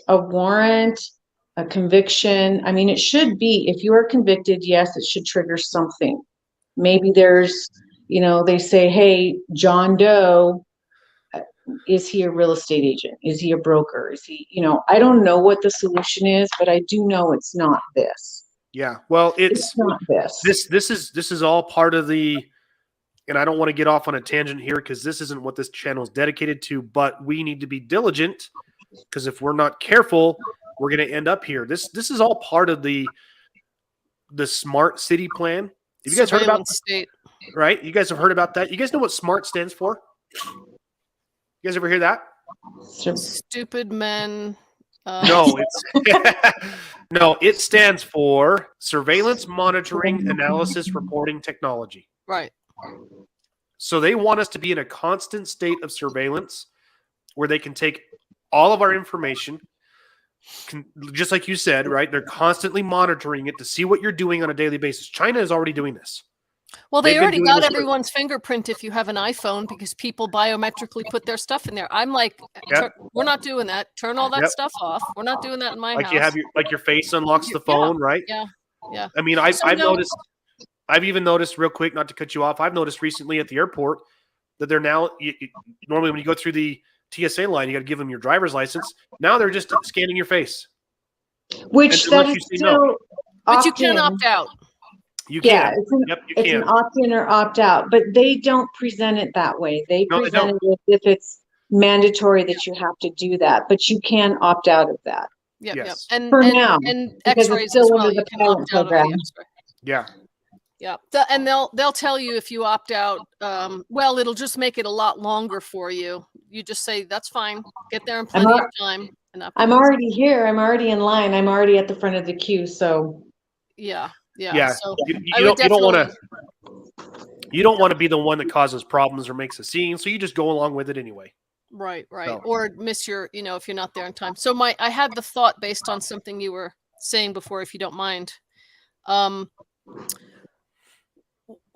warrant, a conviction. I mean, it should be, if you are convicted, yes, it should trigger something. Maybe there's, they say, hey, John Doe, is he a real estate agent? Is he a broker? Is he, I don't know what the solution is, but I do know it's not this. Yeah. Well, It's not this. This is all part of the, and I don't want to get off on a tangent here because this isn't what this channel is dedicated to, but we need to be diligent, because if we're not careful, we're going to end up here. This is all part of the smart city plan. Have you guys heard about state? Right? You guys have heard about that? You guys know what SMART stands for? You guys ever hear that? Stupid men. No, it stands for Surveillance, Monitoring, Analysis, Reporting Technology. Right. So they want us to be in a constant state of surveillance where they can take all of our information, just like you said, right? They're constantly monitoring it to see what you're doing on a daily basis. China is already doing this. Well, they already got everyone's fingerprint if you have an iPhone, because people biometrically put their stuff in there. I'm like, we're not doing that. Turn all that stuff off. We're not doing that in my house. You have your face unlocks the phone, right? Yeah. Yeah. I mean, I've noticed. I've even noticed, real quick, not to cut you off, I've noticed recently at the airport that they're now, normally when you go through the TSA line, you got to give them your driver's license. Now they're just scanning your face. Which that is still, but you can opt out. You can. It's an opt-in or opt-out, but they don't present it that way. They present it as if it's mandatory that you have to do that, but you can opt out of that. Yep. Yes. And for now, and X-rays as well. You can opt out of the X-ray. Yeah. Yeah, and they'll tell you if you opt out. Well, it'll just make it a lot longer for you. You just say that's fine. Get there in plenty of time. I'm already here. I'm already in line. I'm already at the front of the queue. So yeah. So you don't want to be the one that causes problems or makes a scene. So you just go along with it anyway. Right, right. So. Or miss your, if you're not there in time. So I had the thought based on something you were saying before, if you don't mind.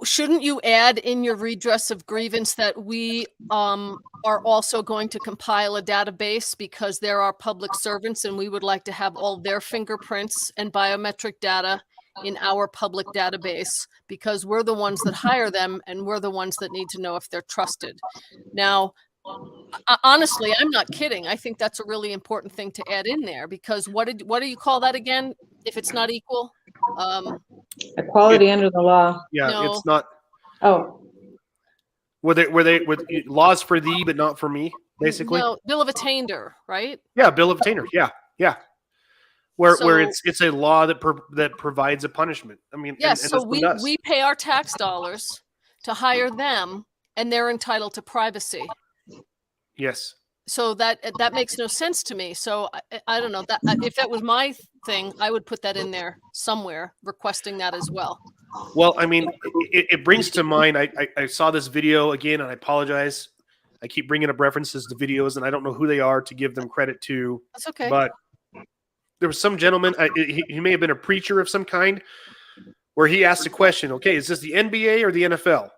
Shouldn't you add in your redress of grievance that we are also going to compile a database because there are public servants and we would like to have all their fingerprints and biometric data in our public database because we're the ones that hire them and we're the ones that need to know if they're trusted. Now, honestly, I'm not kidding. I think that's a really important thing to add in there because what do you call that again? If it's not equal, Equality under the law. Yeah, No. it's not. Oh, Were they with laws for thee but not for me? Basically, no, bill of attainder, right? Yeah, bill of attainder. Yeah. Where So- it's a law that provides a punishment. I mean, Yes, and so that's what we pay our tax dollars to hire them, and they're entitled to privacy. Yes. So that makes no sense to me. So I don't know that if that was my thing, I would put that in there somewhere, requesting that as well. Well, I mean, it brings to mind. I saw this video again, and I apologize. I keep bringing up references to videos, and I don't know who they are to give them credit to. That's okay. But there was some gentleman. He may have been a preacher of some kind, where he asked a question. Okay, is this the NBA or the NFL?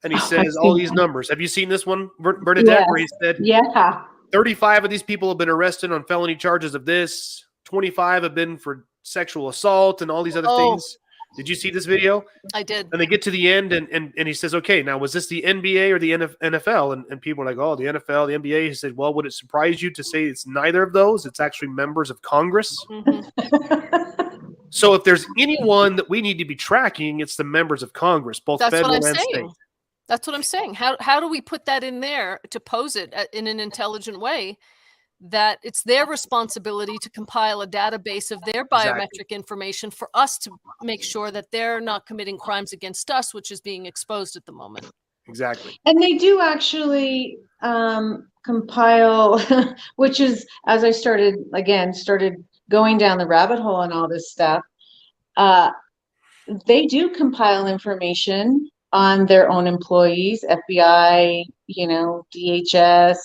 And he says all these numbers. Have you seen this one, Bernadette? Yes. Where he said, yeah. 35 of these people have been arrested on felony charges of this. 25 have been for sexual assault and all these other things. Did you see this video? I did. And they get to the end, and he says, okay, now was this the NBA or the NFL? And people are like, oh, the NFL, the NBA. He said, well, would it surprise you to say it's neither of those? It's actually members of Congress. Mm-hmm. So if there's anyone that we need to be tracking, it's the members of Congress, both That's federal what I'm and saying. state. That's what I'm saying. How do we put that in there to pose it in an intelligent way that it's their responsibility to compile a database of their biometric information for us to make sure that they're not committing crimes against us, which is being exposed at the moment. Exactly. And they do actually compile, which is, as I started going down the rabbit hole and all this stuff, they do compile information on their own employees, FBI, DHS.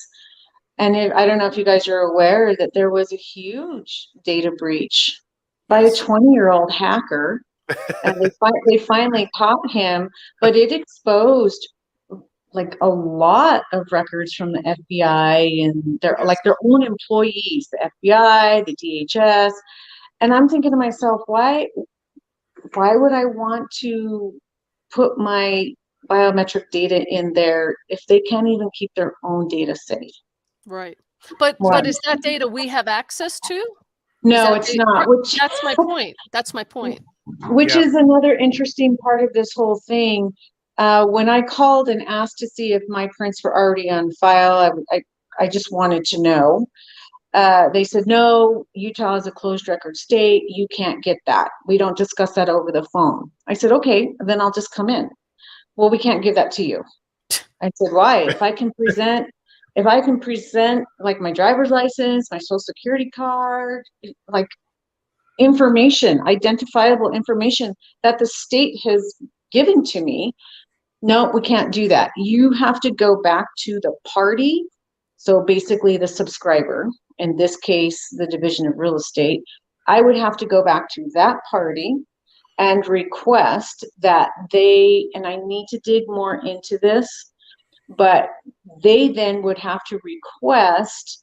And I don't know if you guys are aware that there was a huge data breach by a 20-year-old hacker. And they finally caught him, but it exposed like a lot of records from the FBI and their own employees, the FBI, the DHS. And I'm thinking to myself, why would I want to put my biometric data in there if they can't even keep their own data safe? Right. But is that data we have access to? No, it's not. That's my point. That's my point. Which is another interesting part of this whole thing. When I called and asked to see if my prints were already on file, I just wanted to know. They said, no, Utah is a closed record state. You can't get that. We don't discuss that over the phone. I said, okay, then I'll just come in. Well, we can't give that to you. I said, why? If I can present like my driver's license, my social security card, like information, identifiable information that the state has given to me, no, we can't do that. You have to go back to the party. So basically the subscriber, in this case, the Division of Real Estate, I would have to go back to that party and request that and I need to dig more into this, but they then would have to request,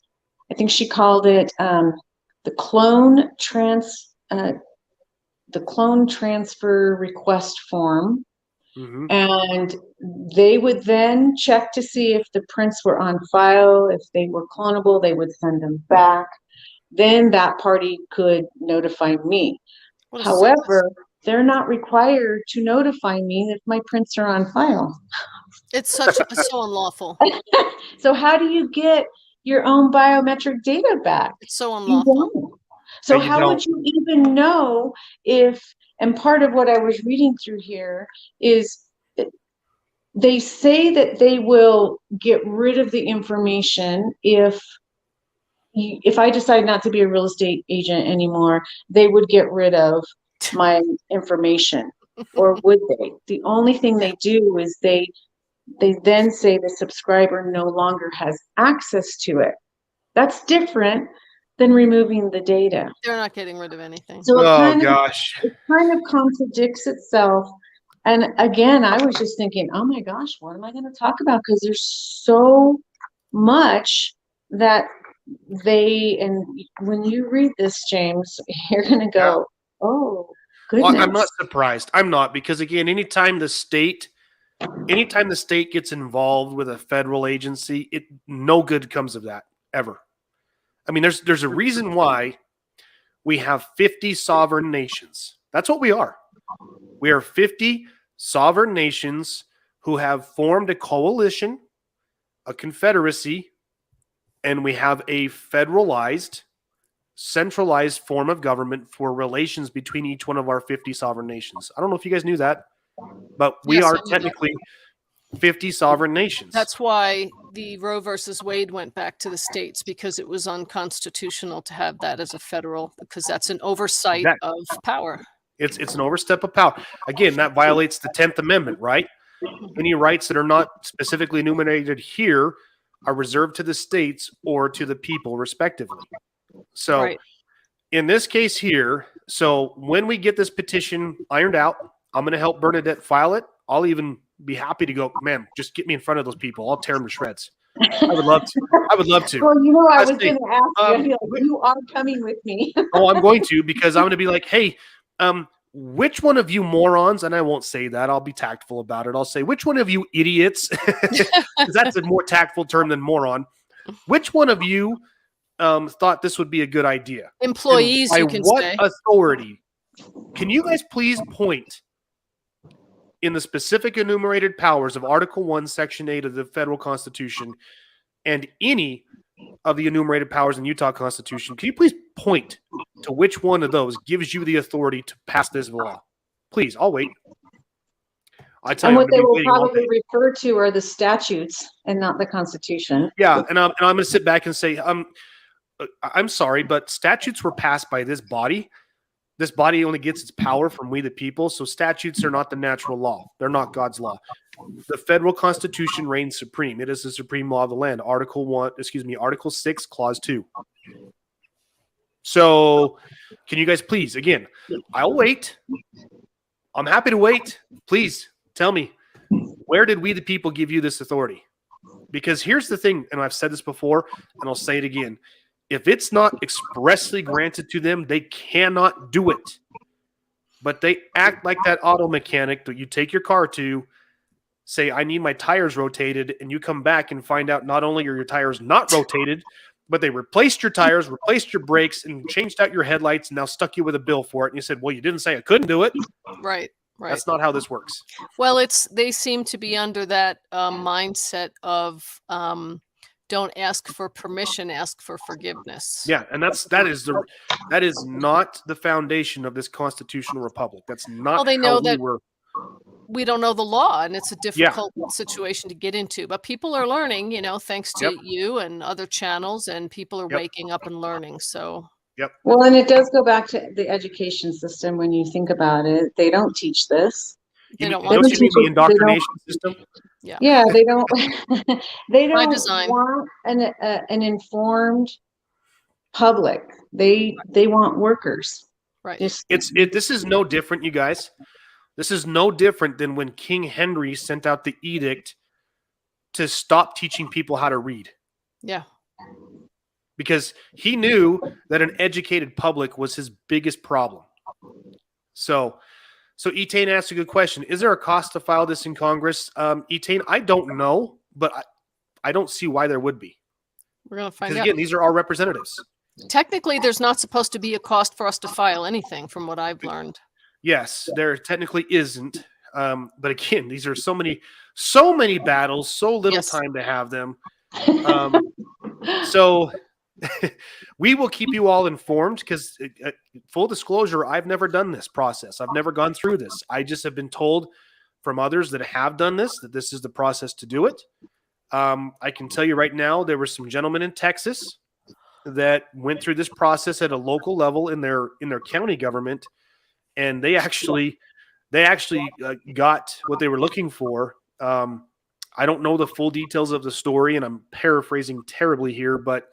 I think she called it the clone transfer request form. Mm-hmm. And they would then check to see if the prints were on file. If they were clonable, they would send them back. Then that party could notify me. However, they're not required to notify me if my prints are on file. It's so unlawful. So how do you get your own biometric data back? It's so unlawful. So how would you even know if, and part of what I was reading through here is they say that they will get rid of the information if I decide not to be a real estate agent anymore, they would get rid of my information. Or would they? The only thing they do is they they then say the subscriber no longer has access to it. That's different than removing the data. They're not getting rid of anything. So Oh gosh. it kind of contradicts itself. And again, I was just thinking, oh my gosh, what am I going to talk about? Because there's so much that and when you read this, James, you're going to go, oh, goodness. Well, I'm not surprised. I'm not, because again, anytime the state gets involved with a federal agency, no good comes of that ever. I mean, there's a reason why we have 50 sovereign nations. That's what we are. We are 50 sovereign nations who have formed a coalition, a confederacy, and we have a federalized, centralized form of government for relations between each one of our 50 sovereign nations. I don't know if you guys knew that, but we are technically 50 sovereign nations. That's why the Roe versus Wade went back to the states, because it was unconstitutional to have that as a federal, because that's an oversight of power. It's an overstep of power. Again, that violates the 10th Amendment, right? Any rights that are not specifically enumerated here are reserved to the states or to the people, respectively. So in this case here, so when we get this petition ironed out, I'm going to help Bernadette file it. I'll even be happy to go, man, just get me in front of those people. I'll tear them to shreds. I would love to. I would love to. Well, I was going to ask you, you are coming with me. Oh, I'm going to, because I'm going to be like, hey, which one of you morons, and I won't say that, I'll be tactful about it. I'll say, which one of you idiots, because that's a more tactful term than moron. Which one of you thought this would be a good idea? Employees, you can say. By what authority? Can you guys please point in the specific enumerated powers of Article 1, Section 8 of the Federal Constitution and any of the enumerated powers in Utah Constitution, can you please point to which one of those gives you the authority to pass this law? Please, I'll wait. I tell and you, what they will probably refer to are the statutes and not the Constitution. Yeah, and I'm going to sit back and say, I'm sorry, but statutes were passed by this body. This body only gets its power from we the people, so statutes are not the natural law. They're not God's law. The federal Constitution reigns supreme. It is the supreme law of the land. Article 6, Clause 2. So, can you guys please, again, I'll wait. I'm happy to wait. Please, tell me, where did we the people give you this authority? Because here's the thing, and I've said this before, and I'll say it again. If it's not expressly granted to them, they cannot do it. But they act like that auto mechanic that you take your car to, say, I need my tires rotated, and you come back and find out not only are your tires not rotated, but they replaced your tires, replaced your brakes, and changed out your headlights, and now stuck you with a bill for it. And you said, well, you didn't say I couldn't do it. Right. That's not how this works. Well, they seem to be under that mindset of don't ask for permission, ask for forgiveness. Yeah, and that is not the foundation of this constitutional republic. That's not. Well, they know that were. We don't know the law, and it's a difficult situation to get into. But people are learning, thanks to you and other channels, and people are waking up and learning. So. Yep. Well, and it does go back to the education system. When you think about it, they don't teach this. They don't want to teach the indoctrination system. Yeah. Yeah, they don't. They don't design. want an informed public. They want workers. Right. This is no different, you guys. This is no different than when King Henry sent out the edict to stop teaching people how to read. Yeah. Because he knew that an educated public was his biggest problem. So Etain asked a good question. Is there a cost to file this in Congress? Etain, I don't know, but I don't see why there would be. We're going to find out. Again, these are our representatives. Technically, there's not supposed to be a cost for us to file anything, from what I've learned. Yes, there technically isn't. But again, these are so many battles, so little time to have them. So we will keep you all informed, because full disclosure, I've never done this process. I've never gone through this. I just have been told from others that have done this, that this is the process to do it. I can tell you right now, there were some gentlemen in Texas that went through this process at a local level in their county government, and they actually got what they were looking for. I don't know the full details of the story, and I'm paraphrasing terribly here, but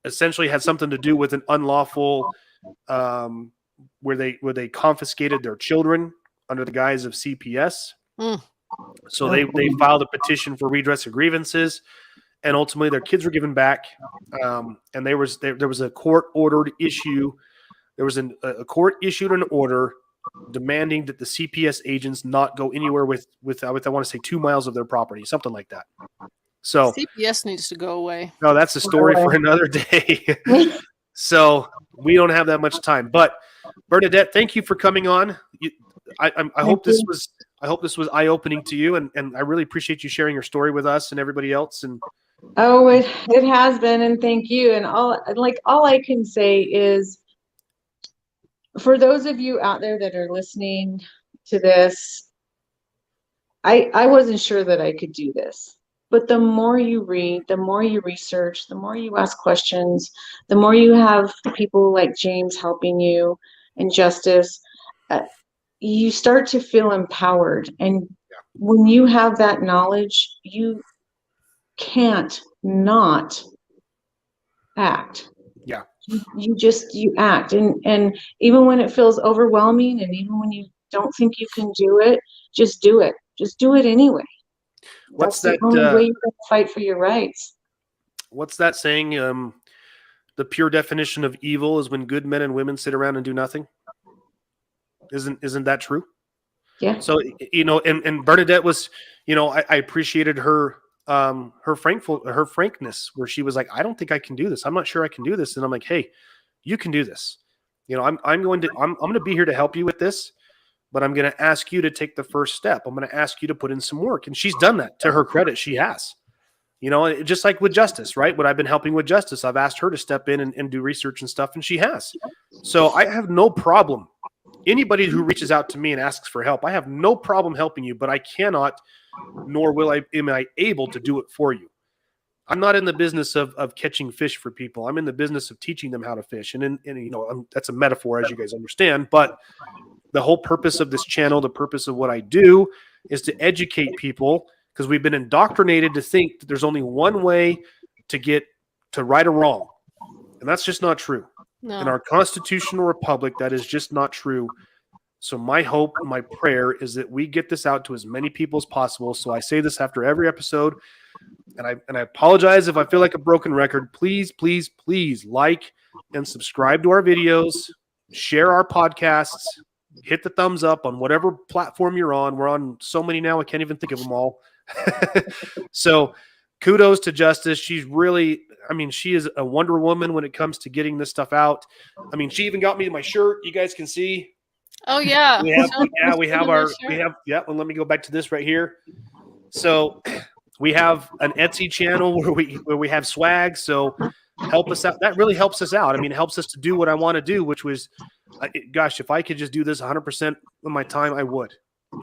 essentially had something to do with an unlawful where they confiscated their children under the guise of CPS. So they filed a petition for redress of grievances, and ultimately their kids were given back. And there was a court ordered issue. There was a court issued an order demanding that the CPS agents not go anywhere with I want to say 2 miles of their property, something like that. So CPS needs to go away. No, that's a story for another day. So we don't have that much time. But Bernadette, thank you for coming on. I hope this was eye-opening to you, and I really appreciate you sharing your story with us and everybody else. And it has been, and thank you. And all I can say is, for those of you out there that are listening to this, I wasn't sure that I could do this. But the more you read, the more you research, the more you ask questions, the more you have people like James helping you and Justice, you start to feel empowered. And when you have that knowledge, you can't not act. Yeah. You act. And even when it feels overwhelming, and even when you don't think you can do it, just do it. Just do it anyway. What's That's that? The only way you're going to fight for your rights. What's that saying? The pure definition of evil is when good men and women sit around and do nothing. Isn't that true? Yeah. So and Bernadette was, I appreciated her frankness, where she was like, I don't think I can do this. I'm not sure I can do this. And I'm like, hey, you can do this. I'm going to be here to help you with this. But I'm going to ask you to take the first step. I'm going to ask you to put in some work. And she's done that. To her credit, she has. Just like with Justice, right? What I've been helping with Justice, I've asked her to step in and do research and stuff, and she has. So I have no problem. Anybody who reaches out to me and asks for help, I have no problem helping you, but I cannot, nor am I able to do it for you. I'm not in the business of catching fish for people. I'm in the business of teaching them how to fish. And that's a metaphor, as you guys understand, but the whole purpose of this channel, the purpose of what I do, is to educate people, because we've been indoctrinated to think that there's only one way to get to right or wrong. And that's just not true. No. In our constitutional republic, that is just not true. So my hope, my prayer is that we get this out to as many people as possible. So I say this after every episode, and I apologize if I feel like a broken record. Please, please, please like and subscribe to our videos, share our podcasts, hit the thumbs up on whatever platform you're on. We're on so many now, I can't even think of them all. So kudos to Justice. She's really, she is a Wonder Woman when it comes to getting this stuff out. She even got me my shirt. You guys can see. Oh yeah. We have well, let me go back to this right here. So we have an Etsy channel where we have swag. So help us out. That really helps us out. It helps us to do what I want to do, which was, gosh, if I could just do this 100% of my time, I would.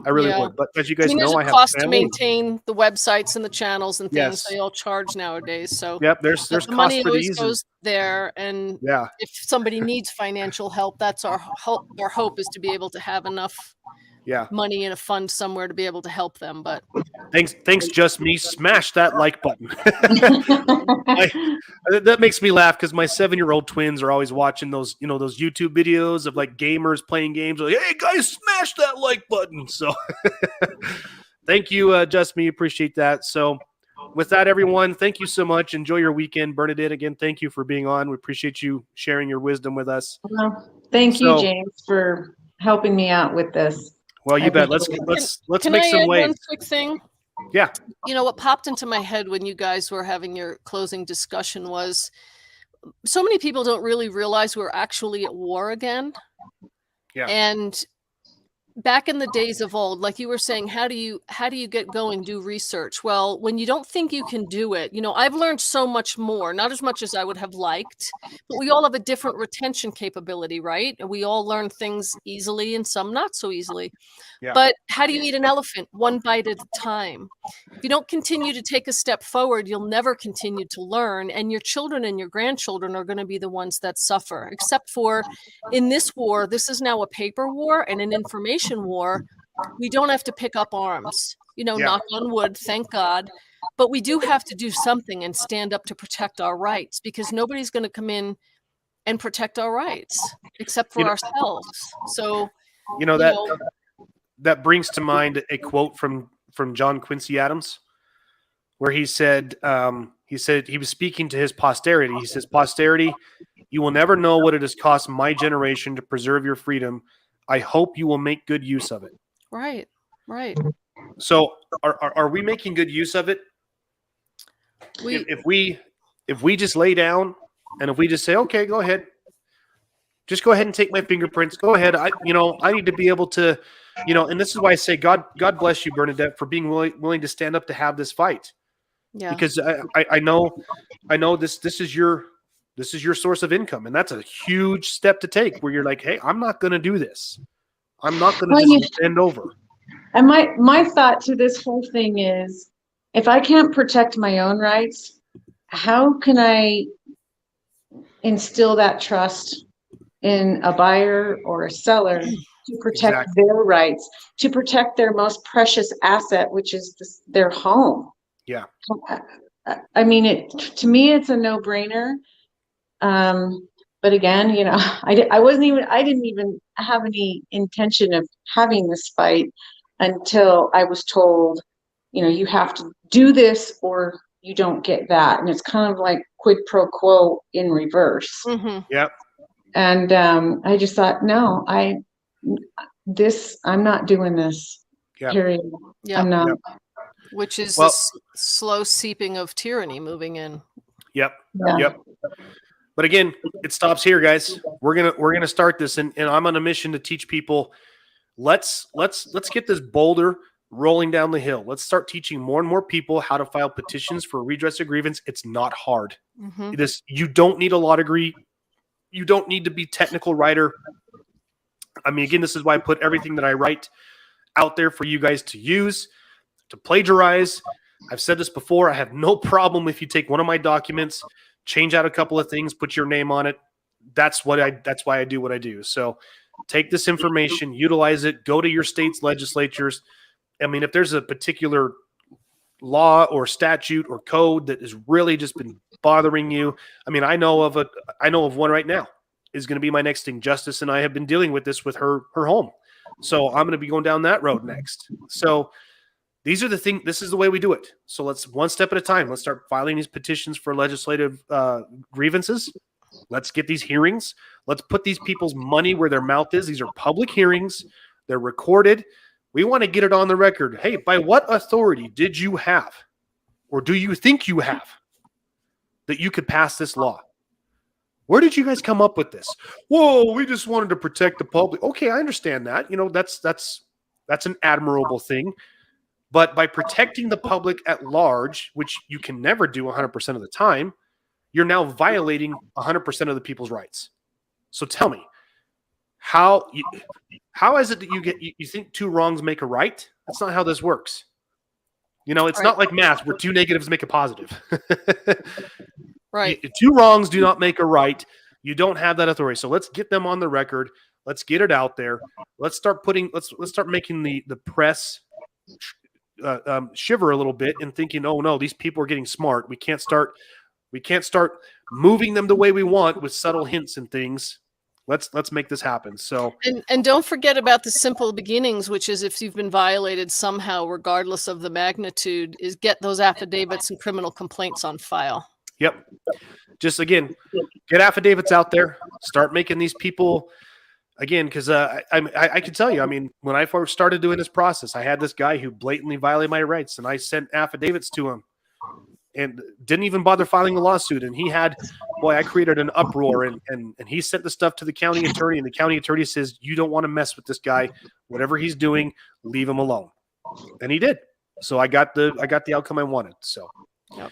I really would. But as you guys know, I have cost family. To maintain the websites and the channels and things. They all charge nowadays. So there's the cost money for always these. goes there. And if somebody needs financial help, that's our hope. Our hope is to be able to have enough money in a fund somewhere to be able to help them. But thanks, Just Me. Smash that like button. That makes me laugh, because my 7-year-old twins are always watching those, those YouTube videos of like gamers playing games. Like, hey guys, smash that like button. So thank you, Just Me. Appreciate that. So with that, everyone, thank you so much. Enjoy your weekend. Bernadette, again, thank you for being on. We appreciate you sharing your wisdom with us. Well, thank you, James, for helping me out with this. Well, you bet. Let's make some waves. One quick thing? Yeah. What popped into my head when you guys were having your closing discussion was, so many people don't really realize we're actually at war again. Yeah. And back in the days of old, like you were saying, how do you get going, do research? Well, when you don't think you can do it, I've learned so much more, not as much as I would have liked, but we all have a different retention capability, right? And we all learn things easily and some not so easily. Yeah. But how do you eat an elephant? One bite at a time. If you don't continue to take a step forward, you'll never continue to learn. And your children and your grandchildren are going to be the ones that suffer, except for in this war, this is now a paper war and an information war. We don't have to pick up arms. Yeah. Yeah. Knock on wood, thank God. But we do have to do something and stand up to protect our rights, because nobody's going to come in and protect our rights except for ourselves. So, that brings to mind a quote from John Quincy Adams, where he said he was speaking to his posterity. He says, "Posterity, you will never know what it has cost my generation to preserve your freedom. I hope you will make good use of it." right. So are we making good use of it? If we just lay down and if we just say, okay, go ahead, just go ahead and take my fingerprints. Go ahead. I need to be able to, and this is why I say God bless you, Bernadette, for being willing to stand up to have this fight. Yeah. Because I know this is your source of income, and that's a huge step to take. Where you're like, hey, I'm not going to do this. I'm not going to just bend over. And my thought to this whole thing is, if I can't protect my own rights, how can I instill that trust in a buyer or a seller to protect their rights, to protect their most precious asset, which is their home? Yeah. I mean, to me, it's a no-brainer. But again, I didn't even have any intention of having this fight until I was told, you have to do this or you don't get that. And it's kind of like quid pro quo in reverse. Mm-hmm. Yep. And I just thought, no, I'm not doing this. Yep. Period. Yep. I'm not. Yep. Which is the slow seeping of tyranny moving in. Yep. Yeah. Yep. But again, it stops here, guys. We're gonna start this, and I'm on a mission to teach people. Let's get this boulder rolling down the hill. Let's start teaching more and more people how to file petitions for redress of grievance. It's not hard. Mm-hmm. You don't need a law degree. You don't need to be technical writer. I mean, again, this is why I put everything that I write out there for you guys to use, to plagiarize. I've said this before. I have no problem if you take one of my documents, change out a couple of things, put your name on it. That's why I do what I do. So take this information, utilize it, go to your state's legislatures. I mean, if there's a particular law or statute or code that has really just been bothering you, I mean, I know of one right now is going to be my next thing. Justice and I have been dealing with this with her home. So I'm going to be going down that road next. So these are the things. This is the way we do it. So let's one step at a time. Let's start filing these petitions for legislative grievances. Let's get these hearings. Let's put these people's money where their mouth is. These are public hearings. They're recorded. We want to get it on the record. Hey, by what authority did you have, or do you think you have, that you could pass this law? Where did you guys come up with this? Whoa, we just wanted to protect the public. Okay, I understand that. That's an admirable thing. But by protecting the public at large, which you can never do 100% of the time, you're now violating 100% of the people's rights. So tell me, how is it that you think two wrongs make a right? That's not how this works. It's not like math where two negatives make a positive. Right. Two wrongs do not make a right. You don't have that authority. So let's get them on the record. Let's get it out there. Let's start making the press shiver a little bit and thinking, oh no, these people are getting smart. We can't start moving them the way we want with subtle hints and things. Let's make this happen. So and don't forget about the simple beginnings, which is if you've been violated somehow, regardless of the magnitude, is get those affidavits and criminal complaints on file. Yep. Just again, get affidavits out there. Start making these people again, because I can tell you. I mean, when I first started doing this process, I had this guy who blatantly violated my rights, and I sent affidavits to him, and didn't even bother filing a lawsuit. And I created an uproar, and he sent the stuff to the county attorney, and the county attorney says, you don't want to mess with this guy. Whatever he's doing, leave him alone. And he did. So I got the outcome I wanted. So, yep.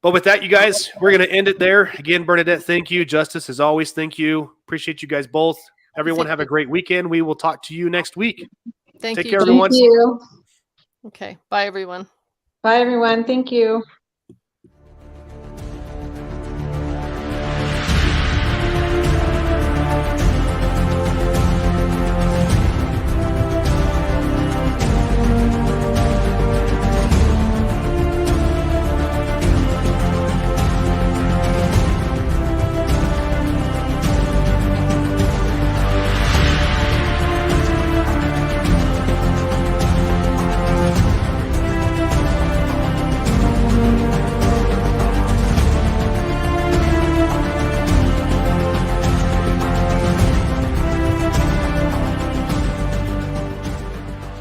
But with that, you guys, we're going to end it there. Again, Bernadette, thank you. Justice, as always, thank you. Appreciate you guys both. Everyone have a great weekend. We will talk to you next week. Take care, everyone. Thank you. Okay. Bye, everyone. Bye, everyone. Thank you.